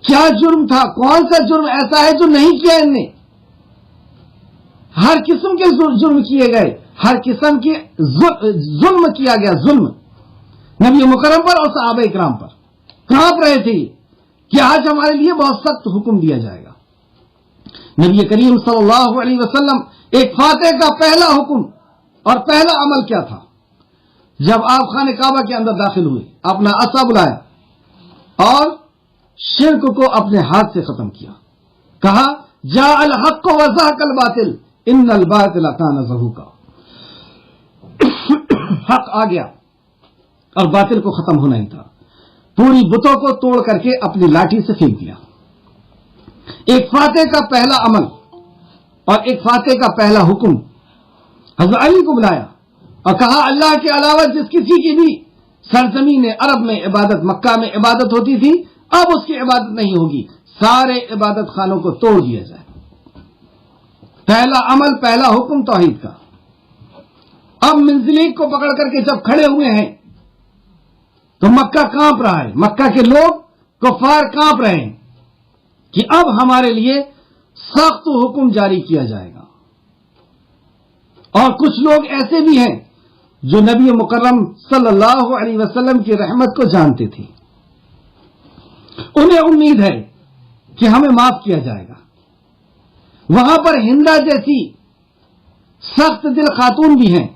کیا جرم تھا؟ کون سا جرم ایسا ہے جو نہیں کیا ان نے؟ ہر قسم کے جرم کیے گئے، ہر قسم کے ظلم کیا گیا، ظلم نبی مکرم پر اور صحابہ اکرام پر۔ کانپ رہے تھے کہ آج ہمارے لیے بہت سخت حکم دیا جائے گا۔ نبی کریم صلی اللہ علیہ وسلم ایک فاتح کا پہلا حکم اور پہلا عمل کیا تھا؟ جب آپ خانہ کعبہ کے اندر داخل ہوئے، اپنا عصا بلایا اور شرک کو اپنے ہاتھ سے ختم کیا، کہا جاء الحق وزهق الباطل ان الباطل کان زهوقا۔ حق آ گیا اور باطل کو ختم ہونا ہی تھا۔ پوری بتوں کو توڑ کر کے اپنی لاٹھی سے پھینک دیا۔ ایک فاتح کا پہلا عمل اور ایک فاتح کا پہلا حکم، حضرت علی کو بلایا اور کہا اللہ کے علاوہ جس کسی کی بھی سرزمین عرب میں عبادت، مکہ میں عبادت ہوتی تھی، اب اس کی عبادت نہیں ہوگی، سارے عبادت خانوں کو توڑ دیا جائے۔ پہلا عمل، پہلا حکم توحید کا۔ اب منزلیک کو پکڑ کر کے جب کھڑے ہوئے ہیں تو مکہ کانپ رہا ہے، مکہ کے لوگ کفار کانپ رہے ہیں کہ اب ہمارے لیے سخت حکم جاری کیا جائے گا۔ اور کچھ لوگ ایسے بھی ہیں جو نبی مکرم صلی اللہ علیہ وسلم کی رحمت کو جانتے تھے، انہیں امید ہے کہ ہمیں معاف کیا جائے گا۔ وہاں پر ہندا جیسی سخت دل خاتون بھی ہیں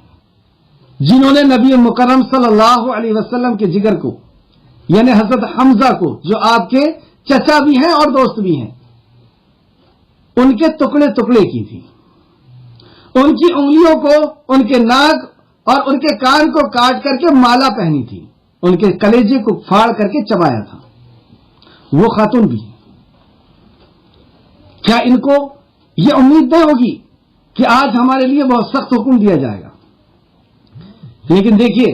جنہوں نے نبی مکرم صلی اللہ علیہ وسلم کے جگر کو، یعنی حضرت حمزہ کو جو آپ کے چچا بھی ہیں اور دوست بھی ہیں، ان کے ٹکڑے ٹکڑے کی تھی، ان کی انگلیوں کو، ان کے ناک اور ان کے کان کو کاٹ کر کے مالا پہنی تھی، ان کے کلیجے کو پھاڑ کر کے چبایا تھا۔ وہ خاتون بھی، کیا ان کو یہ امید نہیں ہوگی کہ آج ہمارے لیے بہت سخت حکم دیا جائے گا؟ لیکن دیکھیے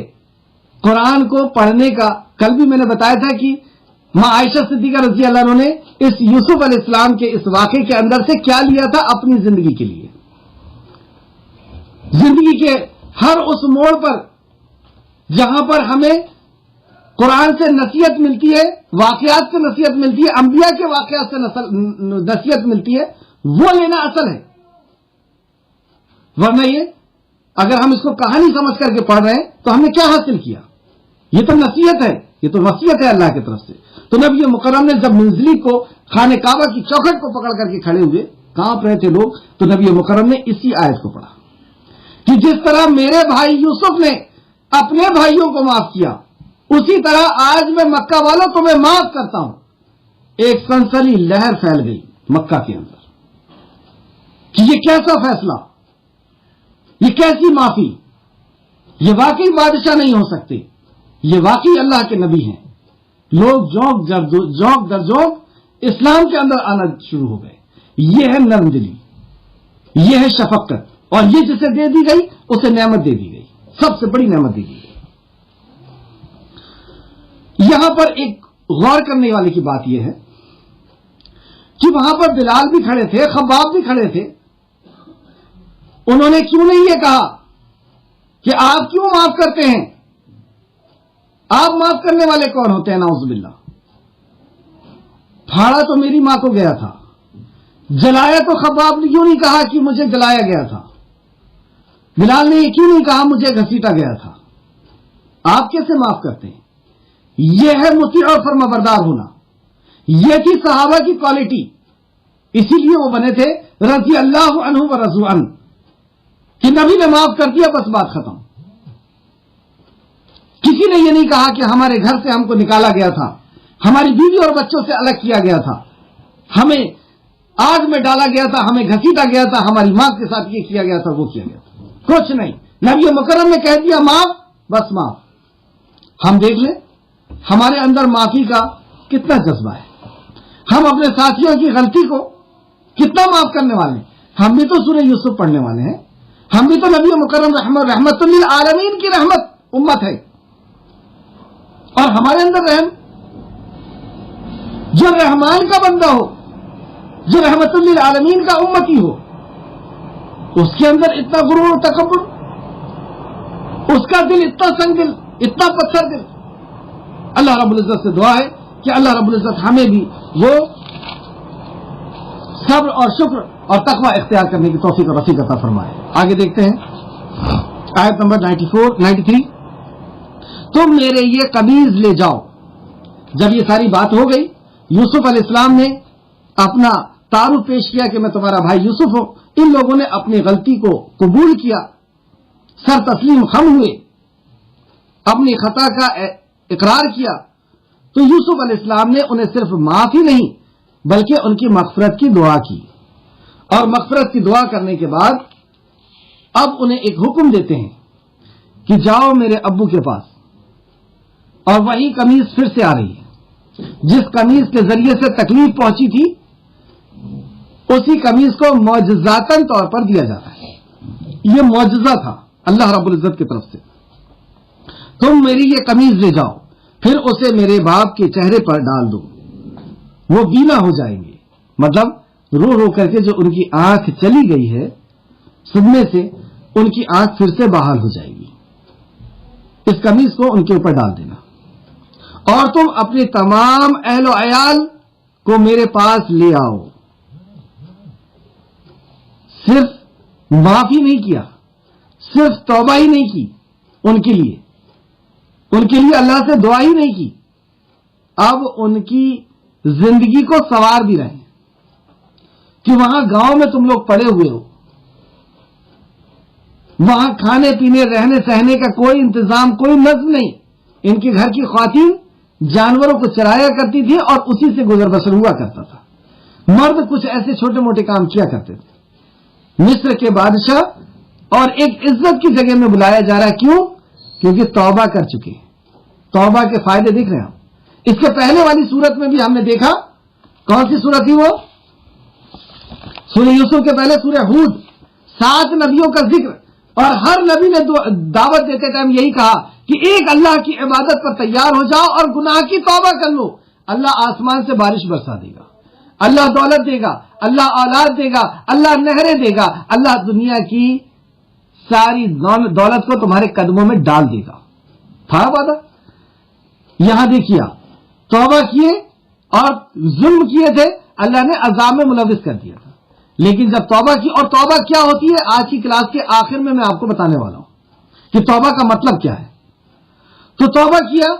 قرآن کو پڑھنے کا، کل بھی میں نے بتایا تھا کہ ماں عائشہ صدیقہ رضی اللہ عنہ نے اس یوسف علیہ السلام کے اس واقعے کے اندر سے کیا لیا تھا اپنی زندگی کے لیے. زندگی کے ہر اس موڑ پر جہاں پر ہمیں قرآن سے نصیحت ملتی ہے، واقعات سے نصیحت ملتی ہے، انبیاء کے واقعات سے نصیحت ملتی ہے، وہ لینا اصل ہے. ورنہ یہ اگر ہم اس کو کہانی سمجھ کر کے پڑھ رہے ہیں تو ہم نے کیا حاصل کیا؟ یہ تو نصیحت ہے، یہ تو وصیت ہے اللہ کی طرف سے. تو نبی مکرم نے جب منزلی کو خانہ کعبہ کی چوکھٹ کو پکڑ کر کے کھڑے ہوئے، کانپ رہے تھے لوگ، تو نبی مکرم نے اسی آیت کو پڑھا کہ جس طرح میرے بھائی یوسف نے اپنے بھائیوں کو معاف کیا، اسی طرح آج میں مکہ والوں کو میں معاف کرتا ہوں. ایک سنسنی لہر پھیل گئی مکہ کے اندر کہ یہ کیسا فیصلہ، یہ کیسی معافی، یہ واقعی بادشاہ نہیں ہو سکتے، یہ واقعی اللہ کے نبی ہیں. لوگ جوک در جوک اسلام کے اندر آنا شروع ہو گئے. یہ ہے نرم دلی، یہ ہے شفقت، اور یہ جسے دے دی گئی اسے نعمت دے دی گئی، سب سے بڑی نعمت دے دی گئی. یہاں پر ایک غور کرنے والی کی بات یہ ہے کہ وہاں پر بلال بھی کھڑے تھے، خباب بھی کھڑے تھے. انہوں نے کیوں نہیں یہ کہا کہ آپ کیوں معاف کرتے ہیں؟ آپ معاف کرنے والے کون ہوتے ہیں؟ نعوذ باللہ. پھاڑا تو میری ماں کو گیا تھا، جلایا تو خباب نے کیوں نہیں کہا کہ مجھے جلایا گیا تھا؟ بلال نے یہ کیوں نہیں کہا مجھے گھسیٹا گیا تھا؟ آپ کیسے معاف کرتے ہیں؟ یہ ہے مطیع اور فرمانبردار ہونا. یہ تھی صحابہ کی کوالٹی، اسی لیے وہ بنے تھے رضی اللہ عنہ و رضوا عنہ، کہ نبی نے معاف کر دیا بس بات ختم. کسی نے یہ نہیں کہا کہ ہمارے گھر سے ہم کو نکالا گیا تھا، ہماری بیوی اور بچوں سے الگ کیا گیا تھا، ہمیں آگ میں ڈالا گیا تھا، ہمیں گھسیٹا گیا تھا، ہماری ماں کے ساتھ یہ کیا گیا تھا، وہ کیا گیا تھا. کچھ نہیں، نبی مکرم نے کہہ دیا معاف، بس معاف. ہم دیکھ لیں ہمارے اندر معافی کا کتنا جذبہ ہے، ہم اپنے ساتھیوں کی غلطی کو کتنا معاف کرنے والے ہیں. ہم بھی تو سورہ یوسف پڑھنے والے ہیں، ہم بھی تو نبی مکرم رحمت للعالمین کی رحمت امت ہے، اور ہمارے اندر رحم، جو رحمان کا بندہ ہو، جو رحمت للعالمین کا امتی ہو، اس کے اندر اتنا غرور و تکبر، اس کا دل اتنا سنگ دل، اتنا پتھر دل. اللہ رب العزت سے دعا ہے کہ اللہ رب العزت ہمیں بھی وہ صبر اور شکر اور تقوی اختیار کرنے کی توفیق اور رفیق عطا فرمائے. آگے دیکھتے ہیں آیت نمبر 93. تم میرے یہ قمیض لے جاؤ. جب یہ ساری بات ہو گئی، یوسف علیہ السلام نے اپنا تعارف پیش کیا کہ میں تمہارا بھائی یوسف ہوں. ان لوگوں نے اپنی غلطی کو قبول کیا، سر تسلیم خم ہوئے، اپنی خطا کا اقرار کیا. تو یوسف علیہ السلام نے انہیں صرف معاف ہی نہیں بلکہ ان کی مغفرت کی دعا کی، اور مغفرت کی دعا کرنے کے بعد اب انہیں ایک حکم دیتے ہیں کہ جاؤ میرے ابو کے پاس. اور وہی قمیض پھر سے آ رہی ہے، جس قمیض کے ذریعے سے تکلیف پہنچی تھی اسی قمیض کو معجزاتاً طور پر دیا جاتا ہے. یہ معجزہ تھا اللہ رب العزت کی طرف سے. تم میری یہ قمیض لے جاؤ، پھر اسے میرے باپ کے چہرے پر ڈال دو، وہ بینا ہو جائیں گے. مطلب رو رو کر کے جو ان کی آنکھ چلی گئی ہے صدمے سے، ان کی آنکھ پھر سے بحال ہو جائے گی. اس قمیض کو ان کے اوپر ڈال دینا، اور تم اپنے تمام اہل و عیال کو میرے پاس لے آؤ. صرف معافی نہیں کیا، صرف توبہ ہی نہیں کی ان کے لیے اللہ سے دعا ہی نہیں کی، اب ان کی زندگی کو سوار بھی رہے کہ وہاں گاؤں میں تم لوگ پڑے ہوئے ہو، وہاں کھانے پینے رہنے سہنے کا کوئی انتظام، کوئی نظم نہیں. ان کے گھر کی خواتین جانوروں کو چرایا کرتی تھی اور اسی سے گزر بسر ہوا کرتا تھا. مرد کچھ ایسے چھوٹے موٹے کام کیا کرتے تھے. مصر کے بادشاہ اور ایک عزت کی جگہ میں بلایا جا رہا ہے. کیوں؟ کیونکہ توبہ کر چکے. توبہ کے فائدے دکھ رہے ہیں. اس سے پہلے والی صورت میں بھی ہم نے دیکھا، کون سی صورت تھی وہ؟ سورہ یوسف کے پہلے سورہ ہود، 7 نبیوں کا ذکر اور ہر نبی نے دعوت دیتے ٹائم یہی کہا کہ ایک اللہ کی عبادت پر تیار ہو جاؤ اور گناہ کی توبہ کر لو. اللہ آسمان سے بارش برسا دے گا, اللہ دولت دے گا, اللہ اولاد دے گا, اللہ نہریں دے گا, اللہ دنیا کی ساری دولت کو تمہارے قدموں میں ڈال دے گا. تھا وعدہ. یہاں دیکھیے توبہ کیے اور ظلم کیے تھے, اللہ نے عذاب میں ملوث کر دیا تھا. لیکن جب توبہ کی, اور توبہ کیا ہوتی ہے آج کی کلاس کے آخر میں آپ کو بتانے والا ہوں کہ توبہ کا مطلب کیا ہے. تو توبہ کیا,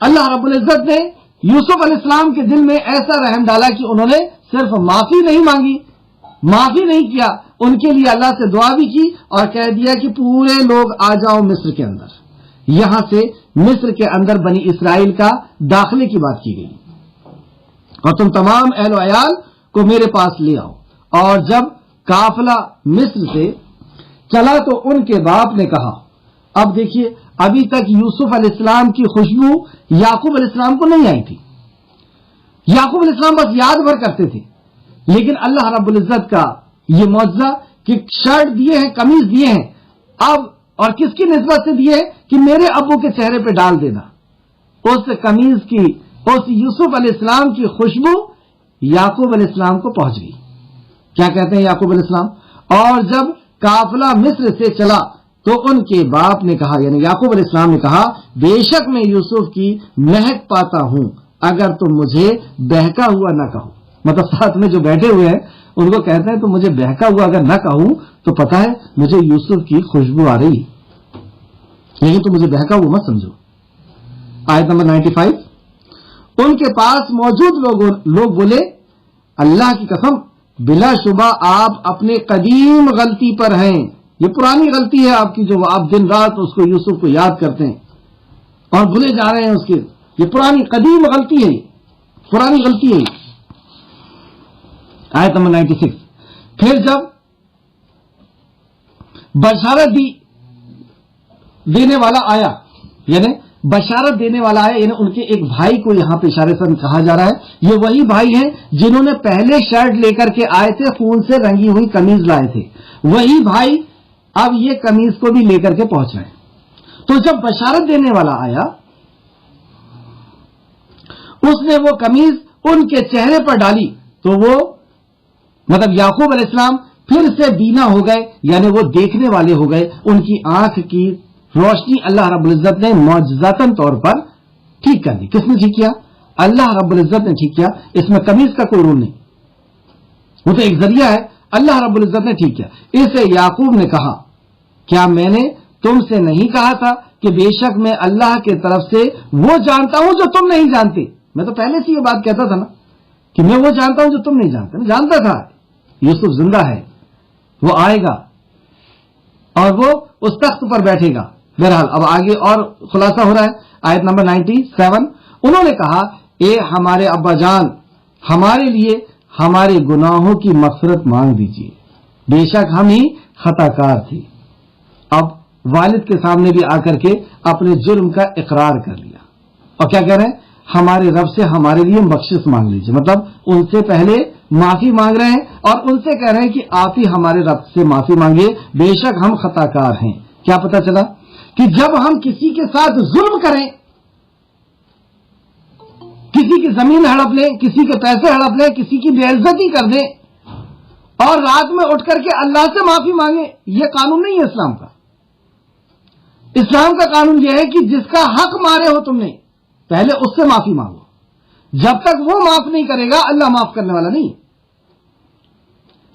اللہ رب العزت نے یوسف علیہ السلام کے دل میں ایسا رحم ڈالا کہ انہوں نے صرف معافی نہیں مانگی, معافی نہیں کیا, ان کے لیے اللہ سے دعا بھی کی اور کہہ دیا کہ پورے لوگ آ جاؤ مصر کے اندر. یہاں سے مصر کے اندر بنی اسرائیل کا داخلے کی بات کی گئی اور تم تمام اہل و عیال کو میرے پاس لے آؤ. اور جب قافلہ مصر سے چلا تو ان کے باپ نے کہا, اب دیکھیے ابھی تک یوسف علیہ السلام کی خوشبو یعقوب علیہ السلام کو نہیں آئی تھی. یعقوب علیہ السلام بس یاد بھر کرتے تھے, لیکن اللہ رب العزت کا یہ معجزہ کہ شرٹ دیے ہیں, قمیض دیے ہیں, اب اور کس کی نسبت سے دیے کہ میرے ابو کے چہرے پہ ڈال دینا. اس قمیض کی, اس یوسف علیہ السلام کی خوشبو یعقوب علیہ السلام کو پہنچ گئی. کیا کہتے ہیں یعقوب علیہ السلام, اور جب قافلہ مصر سے چلا تو ان کے باپ نے کہا, یعنی یعقوب علیہ السلام نے کہا, بے شک میں یوسف کی مہک پاتا ہوں اگر تم مجھے بہکا ہوا نہ کہو. مطلب ساتھ میں جو بیٹھے ہوئے ہیں ان کو کہتے ہیں تو مجھے بہکا ہوا اگر نہ کہوں تو پتا ہے مجھے یوسف کی خوشبو آ رہی, لیکن تم مجھے بہکا ہوا مت سمجھو. آیت نمبر 95. ان کے پاس موجود لوگ بولے, اللہ کی قسم بلا شبہ آپ اپنے قدیم غلطی پر ہیں. یہ پرانی غلطی ہے آپ کی جو آپ دن رات اس کو یوسف کو یاد کرتے ہیں اور بھولے جا رہے ہیں اس کے. یہ پرانی قدیم غلطی ہے, پرانی غلطی ہے. آیت نمبر 96. پھر جب بشارت دینے والا آیا, یعنی بشارت دینے والا آیا, یعنی ان کے ایک بھائی کو یہاں پہ اشارے سے کہا جا رہا ہے. یہ وہی بھائی ہیں جنہوں نے پہلے شرٹ لے کر کے آئے تھے, خون سے رنگی ہوئی قمیض لائے تھے. وہی بھائی اب یہ قمیض کو بھی لے کر کے پہنچ رہے ہیں. تو جب بشارت دینے والا آیا اس نے وہ قمیض ان کے چہرے پر ڈالی تو وہ مطلب یعقوب علیہ السلام پھر سے بینا ہو گئے, یعنی وہ دیکھنے والے ہو گئے. ان کی آنکھ کی روشنی اللہ رب العزت نے معجزاتاً طور پر ٹھیک کر دی. کس نے ٹھیک کیا؟ اللہ رب العزت نے ٹھیک کیا. اس میں قمیض کا کوئی رول نہیں, وہ تو ایک ذریعہ ہے. اللہ رب العزت نے ٹھیک کیا. اسے یعقوب نے کہا, کیا میں نے تم سے نہیں کہا تھا کہ بے شک میں اللہ کے طرف سے وہ جانتا ہوں جو تم نہیں جانتے. میں تو پہلے سے یہ بات کہتا تھا نا کہ میں وہ جانتا ہوں جو تم نہیں جانتے. میں جانتا تھا یوسف زندہ ہے, وہ آئے گا اور وہ اس تخت پر بیٹھے گا. بہرحال اب آگے اور خلاصہ ہو رہا ہے. آیت نمبر 97. انہوں نے کہا, اے ہمارے ابا جان, ہمارے لیے ہمارے گناہوں کی مغفرت مانگ دیجیے, بے شک ہم ہی خطا کار تھے. اب والد کے سامنے بھی آ کر کے اپنے جرم کا اقرار کر لیا اور کیا کہہ رہے ہیں, ہمارے رب سے ہمارے لیے بخشش مانگ لیجیے. مطلب ان سے پہلے معافی مانگ رہے ہیں اور ان سے کہہ رہے ہیں کہ آپ ہی ہمارے رب سے معافی مانگے, بے شک ہم خطا کار ہیں. کیا پتا چلا کہ جب ہم کسی کے ساتھ ظلم کریں, کسی کی زمین ہڑپ لیں, کسی کے پیسے ہڑپ لیں, کسی کی بے عزتی کر دیں اور رات میں اٹھ کر کے اللہ سے معافی مانگیں, یہ قانون نہیں ہے اسلام کا. اسلام کا قانون یہ ہے کہ جس کا حق مارے ہو تم نے, پہلے اس سے معافی مانگو. جب تک وہ معاف نہیں کرے گا اللہ معاف کرنے والا نہیں.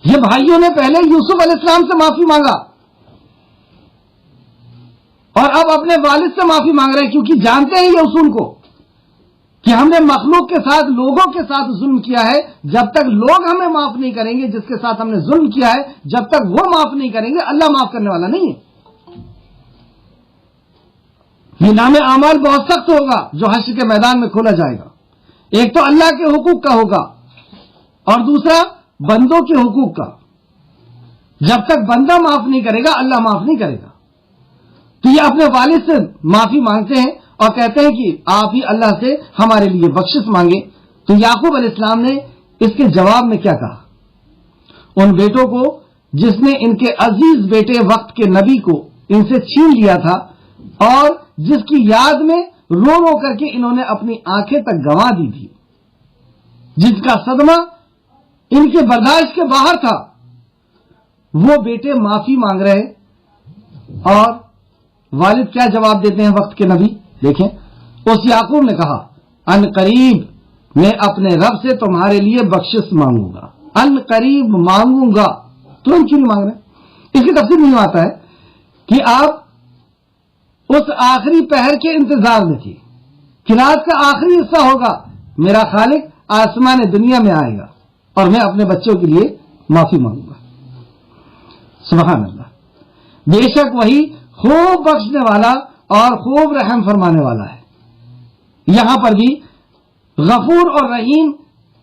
یہ بھائیوں نے پہلے یوسف علیہ السلام سے معافی مانگا اور اب اپنے والد سے معافی مانگ رہے ہیں, کیونکہ جانتے ہیں یہ اصول کو کہ ہم نے مخلوق کے ساتھ, لوگوں کے ساتھ ظلم کیا ہے. جب تک لوگ ہمیں معاف نہیں کریں گے, جس کے ساتھ ہم نے ظلم کیا ہے, جب تک وہ معاف نہیں کریں گے اللہ معاف کرنے والا نہیں ہے. یہ نام اعمال بہت سخت ہوگا جو حشر کے میدان میں کھولا جائے گا. ایک تو اللہ کے حقوق کا ہوگا اور دوسرا بندوں کے حقوق کا. جب تک بندہ معاف نہیں کرے گا اللہ معاف نہیں کرے گا. تو یہ اپنے والد سے معافی مانگتے ہیں اور کہتے ہیں کہ آپ ہی اللہ سے ہمارے لیے بخشش مانگے. تو یعقوب علیہ السلام نے اس کے جواب میں کیا کہا, ان بیٹوں کو جس نے ان کے عزیز بیٹے وقت کے نبی کو ان سے چھین لیا تھا اور جس کی یاد میں رو رو کر کے انہوں نے اپنی آنکھیں تک گنوا دی تھی، جس کا صدمہ ان کے برداشت کے باہر تھا، وہ بیٹے معافی مانگ رہے اور والد کیا جواب دیتے ہیں وقت کے نبی؟ دیکھیں، اس یعقوب نے کہا ان قریب میں اپنے رب سے تمہارے لیے بخشش مانگوں گا، ان قریب مانگوں گا، ترنت کیوں نہیں مانگ رہے؟ اس کی تفصیل نہیں آتا ہے کہ آپ اس آخری پہر کے انتظار میں تھے کہ رات کا آخری حصہ ہوگا، میرا خالق آسمان دنیا میں آئے گا اور میں اپنے بچوں کے لیے معافی مانگوں گا۔ سبحان اللہ، بے شک وہی خوب بخشنے والا اور خوب رحم فرمانے والا ہے۔ یہاں پر بھی غفور اور رحیم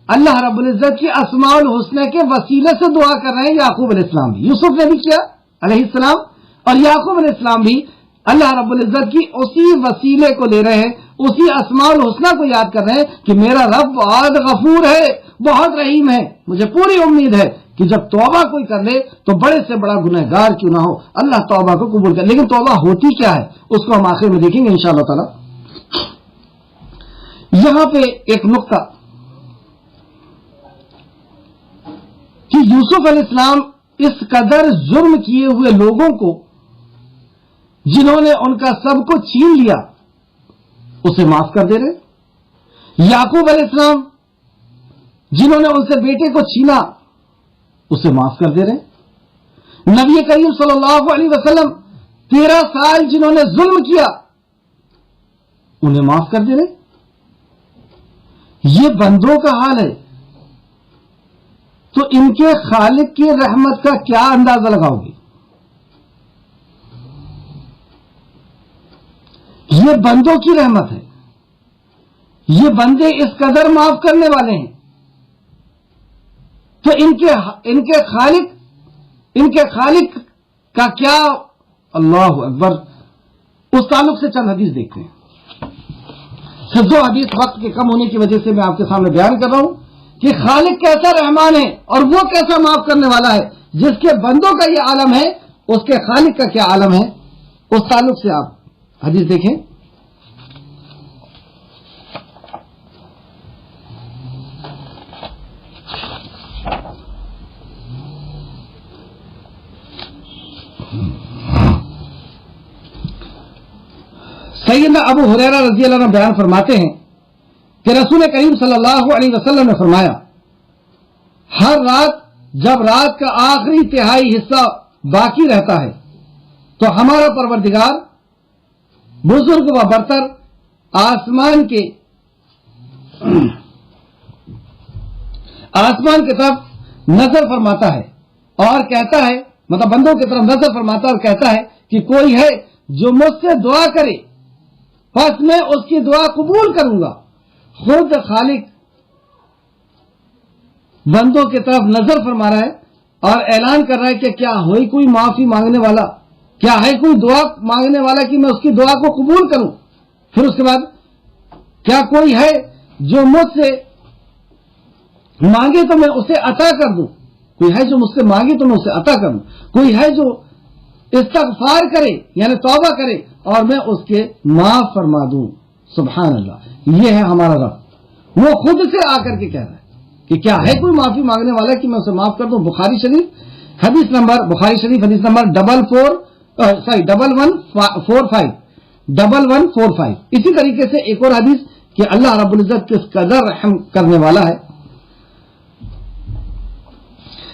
اللہ رب العزت کی اسماء الحسنى کے وسیلے سے دعا کر رہے ہیں یعقوب علیہ السلام بھی، یوسف نے بھی کیا علیہ السلام، اور یعقوب علیہ السلام بھی اللہ رب العزت کی اسی وسیلے کو لے رہے ہیں، اسی اسماء الحسنى کو یاد کر رہے ہیں کہ میرا رب بہت غفور ہے، بہت رحیم ہے۔ مجھے پوری امید ہے کہ جب توبہ کوئی کر لے تو بڑے سے بڑا گنہگار کیوں نہ ہو، اللہ توبہ کو قبول کر۔ لیکن توبہ ہوتی کیا ہے اس کو ہم آخر میں دیکھیں گے انشاءاللہ تعالی۔ یہاں پہ ایک نقطہ کہ یوسف علیہ السلام اس قدر ظلم کیے ہوئے لوگوں کو جنہوں نے ان کا سب کو چھین لیا اسے معاف کر دے رہے، یعقوب علیہ السلام جنہوں نے ان سے بیٹے کو چھینا اسے معاف کر دے رہے، نبی کریم صلی اللہ علیہ وسلم 13 سال جنہوں نے ظلم کیا انہیں معاف کر دے رہے۔ یہ بندوں کا حال ہے تو ان کے خالق کی رحمت کا کیا اندازہ لگاؤ گے؟ یہ بندوں کی رحمت ہے، یہ بندے اس قدر معاف کرنے والے ہیں تو ان کے خالق کا کیا؟ اللہ اکبر۔ اس تعلق سے چند حدیث دیکھتے ہیں، صرف 2 حدیث وقت کے کم ہونے کی وجہ سے میں آپ کے سامنے بیان کر رہا ہوں کہ خالق کیسا رحمان ہے اور وہ کیسا معاف کرنے والا ہے۔ جس کے بندوں کا یہ عالم ہے اس کے خالق کا کیا عالم ہے، اس تعلق سے آپ حدیث دیکھیں۔ سیدنا ابو ہریرہ رضی اللہ عنہ بیان فرماتے ہیں کہ رسول کریم صلی اللہ علیہ وسلم نے فرمایا، ہر رات جب رات کا آخری تہائی حصہ باقی رہتا ہے تو ہمارا پروردگار بزرگ و برتر آسمان کی طرف نظر فرماتا ہے اور کہتا ہے، مطلب بندوں کی طرف نظر فرماتا ہے اور کہتا ہے کہ کوئی ہے جو مجھ سے دعا کرے پس میں اس کی دعا قبول کروں گا۔ خود خالق بندوں کی طرف نظر فرما رہا ہے اور اعلان کر رہا ہے کہ کیا ہوئی کوئی معافی مانگنے والا، کیا ہے کوئی دعا مانگنے والا کہ میں اس کی دعا کو قبول کروں۔ پھر اس کے بعد کیا کوئی ہے جو مجھ سے مانگے تو میں اسے عطا کر دوں، کوئی ہے جو مجھ سے مانگے تو میں اسے عطا کروں، کوئی ہے جو استغفار کرے یعنی توبہ کرے اور میں اس کے معاف فرما دوں۔ سبحان اللہ، یہ ہے ہمارا رب، وہ خود سے آ کر کے کہہ رہا ہے کہ کیا ہے کوئی معافی مانگنے والا کہ میں اسے معاف کر دوں۔ بخاری شریف حدیث نمبر 1145 اسی طریقے سے ایک اور حدیث کہ اللہ رب العزت کس قدر رحم کرنے والا ہے۔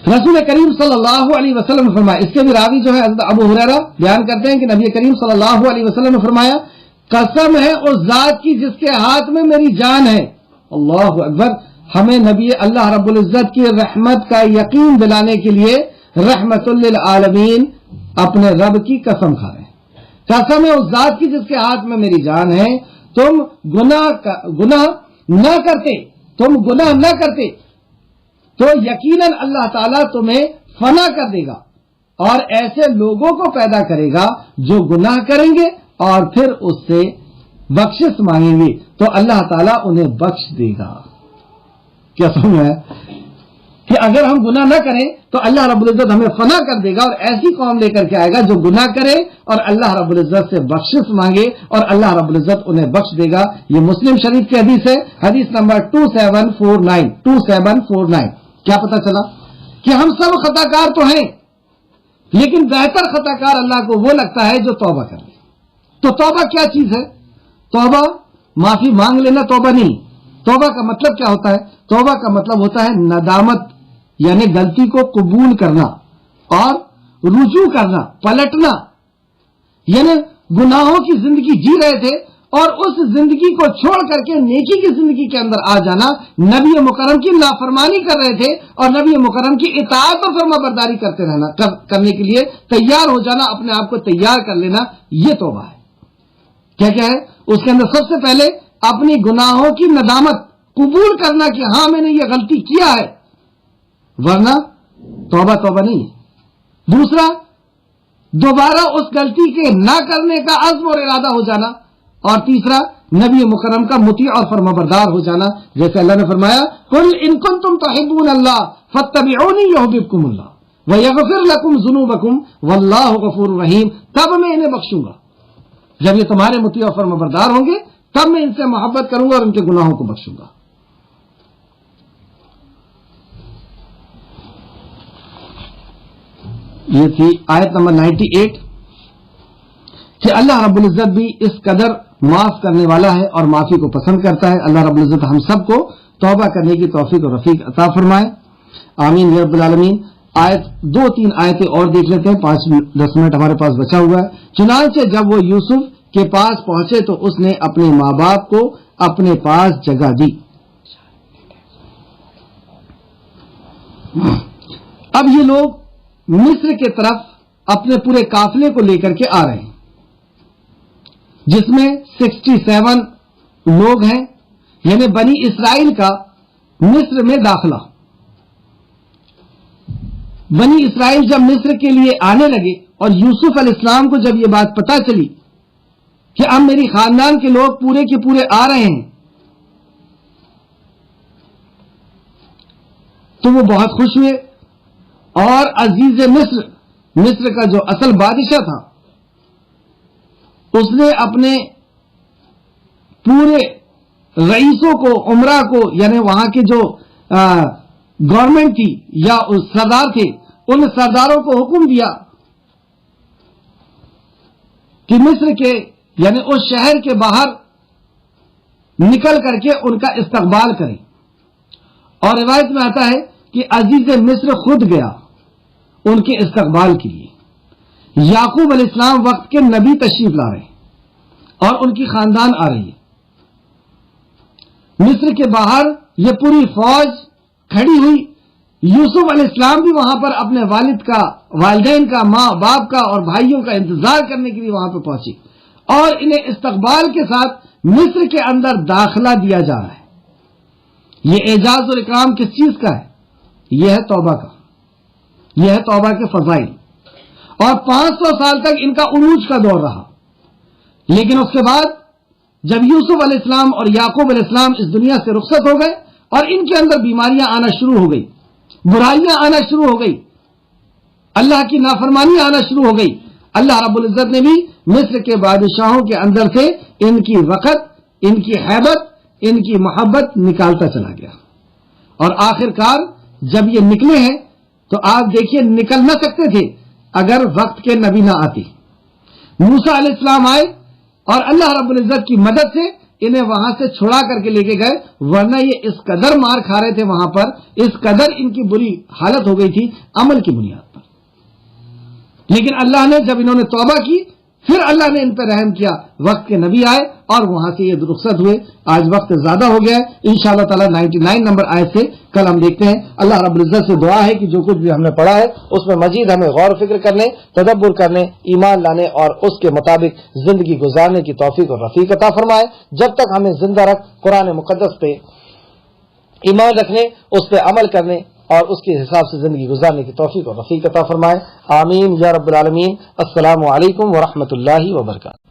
رسول کریم صلی اللہ علیہ وسلم نے فرمایا، اس کے بھی راوی جو ہے حضرت ابو ہریرہ بیان کرتے ہیں کہ نبی کریم صلی اللہ علیہ وسلم نے فرمایا، قسم ہے اس ذات کی جس کے ہاتھ میں میری جان ہے۔ اللہ اکبر۔ ہمیں نبی اللہ رب العزت کی رحمت کا یقین دلانے کے لیے رحمت للعالمین اپنے رب کی قسم کھا رہے ہیں۔ قسم ہے اس ذات کی جس کے ہاتھ میں میری جان ہے، تم گناہ نہ کرتے تو یقیناً اللہ تعالیٰ تمہیں فنا کر دے گا اور ایسے لوگوں کو پیدا کرے گا جو گناہ کریں گے اور پھر اس سے بخشش مانگیں گے تو اللہ تعالیٰ انہیں بخش دے گا۔ کیا سمجھ ہے کہ اگر ہم گناہ نہ کریں تو اللہ رب العزت ہمیں فنا کر دے گا اور ایسی قوم لے کر کے آئے گا جو گناہ کرے اور اللہ رب العزت سے بخشش مانگے اور اللہ رب العزت انہیں بخش دے گا. یہ مسلم شریف کی حدیث ہے, حدیث نمبر 2749. کیا پتہ چلا کہ ہم سب خطا کار تو ہیں, لیکن بہتر خطا کار اللہ کو وہ لگتا ہے جو توبہ کر لے. تو توبہ کیا چیز ہے؟ توبہ معافی مانگ لینا توبہ نہیں. توبہ کا مطلب کیا ہوتا ہے؟ توبہ کا مطلب ہوتا ہے ندامت, یعنی غلطی کو قبول کرنا اور رجوع کرنا, پلٹنا. یعنی گناہوں کی زندگی جی رہے تھے اور اس زندگی کو چھوڑ کر کے نیکی کی زندگی کے اندر آ جانا, نبی مکرم کی نافرمانی کر رہے تھے اور نبی مکرم کی اطاعت اور فرما برداری کرتے رہنا, کرنے کے لیے تیار ہو جانا, اپنے آپ کو تیار کر لینا, یہ توبہ ہے. کیا کیا ہے اس کے اندر؟ سب سے پہلے اپنی گناہوں کی ندامت قبول کرنا کہ ہاں میں نے یہ غلطی کیا ہے, ورنہ توبہ توبہ نہیں ہے. دوسرا, دوبارہ اس غلطی کے نہ کرنے کا عزم اور ارادہ ہو جانا. اور تیسرا, نبی مکرم کا مطیع اور فرمانبردار ہو جانا, جیسے اللہ نے فرمایا قل ان کنتم تحبون اللہ فاتبعونی یحببکم اللہ ویغفر لکم ذنوبکم واللہ غفور رحیم. تب میں انہیں بخشوں گا, جب یہ تمہارے مطیع اور فرمانبردار ہوں گے تب میں ان سے محبت کروں گا اور ان کے گناہوں کو بخشوں گا. یہ تھی آیت نمبر 98 کہ اللہ رب العزت بھی اس قدر معاف کرنے والا ہے اور معافی کو پسند کرتا ہے. اللہ رب العزت ہم سب کو توبہ کرنے کی توفیق اور رفیق عطا فرمائے, آمین یا رب العالمین. آیت 2-3 آیتیں اور دیکھ لیتے ہیں, 5-10 منٹ ہمارے پاس بچا ہوا ہے. چنانچہ جب وہ یوسف کے پاس پہنچے تو اس نے اپنے ماں باپ کو اپنے پاس جگہ دی. اب یہ لوگ مصر کے طرف اپنے پورے قافلے کو لے کر کے آ رہے ہیں, جس میں 67 لوگ ہیں, یعنی بنی اسرائیل کا مصر میں داخلہ. بنی اسرائیل جب مصر کے لیے آنے لگے اور یوسف علیہ السلام کو جب یہ بات پتا چلی کہ اب میری خاندان کے لوگ پورے کے پورے آ رہے ہیں, تو وہ بہت خوش ہوئے. اور عزیز مصر کا جو اصل بادشاہ تھا, اس نے اپنے پورے رئیسوں کو, عمرا کو, یعنی وہاں کے جو گورنمنٹ تھی یا سردار تھے, ان سرداروں کو حکم دیا کہ مصر کے یعنی اس شہر کے باہر نکل کر کے ان کا استقبال کریں. اور روایت میں آتا ہے کہ عزیز مصر خود گیا ان کے استقبال کے لیے. یعقوب علیہ السلام وقت کے نبی تشریف لا رہے ہیں اور ان کی خاندان آ رہی ہے. مصر کے باہر یہ پوری فوج کھڑی ہوئی. یوسف علیہ السلام بھی وہاں پر اپنے والد کا, والدین کا, ماں باپ کا اور بھائیوں کا انتظار کرنے کے لیے وہاں پہ پہنچی, اور انہیں استقبال کے ساتھ مصر کے اندر داخلہ دیا جا رہا ہے. یہ اعزاز اور اکرام کس چیز کا ہے؟ یہ ہے توبہ کا, یہ ہے توبہ کے فضائل. اور 500 سال تک ان کا عروج کا دور رہا, لیکن اس کے بعد جب یوسف علیہ السلام اور یعقوب علیہ السلام اس دنیا سے رخصت ہو گئے اور ان کے اندر بیماریاں آنا شروع ہو گئی, برائیاں آنا شروع ہو گئی, اللہ کی نافرمانی آنا شروع ہو گئی, اللہ رب العزت نے بھی مصر کے بادشاہوں کے اندر سے ان کی وقت, ان کی حیبت, ان کی محبت نکالتا چلا گیا. اور آخر کار جب یہ نکلے ہیں تو آپ دیکھیے نکل نہ سکتے تھے اگر وقت کے نبی نہ آتی. موسیٰ علیہ السلام آئے اور اللہ رب العزت کی مدد سے انہیں وہاں سے چھڑا کر کے لے کے گئے, ورنہ یہ اس قدر مار کھا رہے تھے وہاں پر, اس قدر ان کی بری حالت ہو گئی تھی عمل کی بنیاد پر. لیکن اللہ نے جب انہوں نے توبہ کی پھر اللہ نے ان پر رحم کیا, وقت کے نبی آئے اور وہاں سے یہ رخصت ہوئے. آج وقت زیادہ ہو گیا ہے, انشاءاللہ تعالی 99 نمبر آیت سے کل ہم دیکھتے ہیں. اللہ رب العزت سے دعا ہے کہ جو کچھ بھی ہم نے پڑھا ہے اس میں مزید ہمیں غور و فکر کرنے, تدبر کرنے, ایمان لانے اور اس کے مطابق زندگی گزارنے کی توفیق اور رفیق عطا فرمائے. جب تک ہمیں زندہ رکھ قرآن مقدس پہ ایمان رکھنے, اس پہ عمل کرنے اور اس کے حساب سے زندگی گزارنے کی توفیق اور رفیق عطا فرمائے. آمین یا رب العالمین. السلام علیکم ورحمۃ اللہ وبرکاتہ.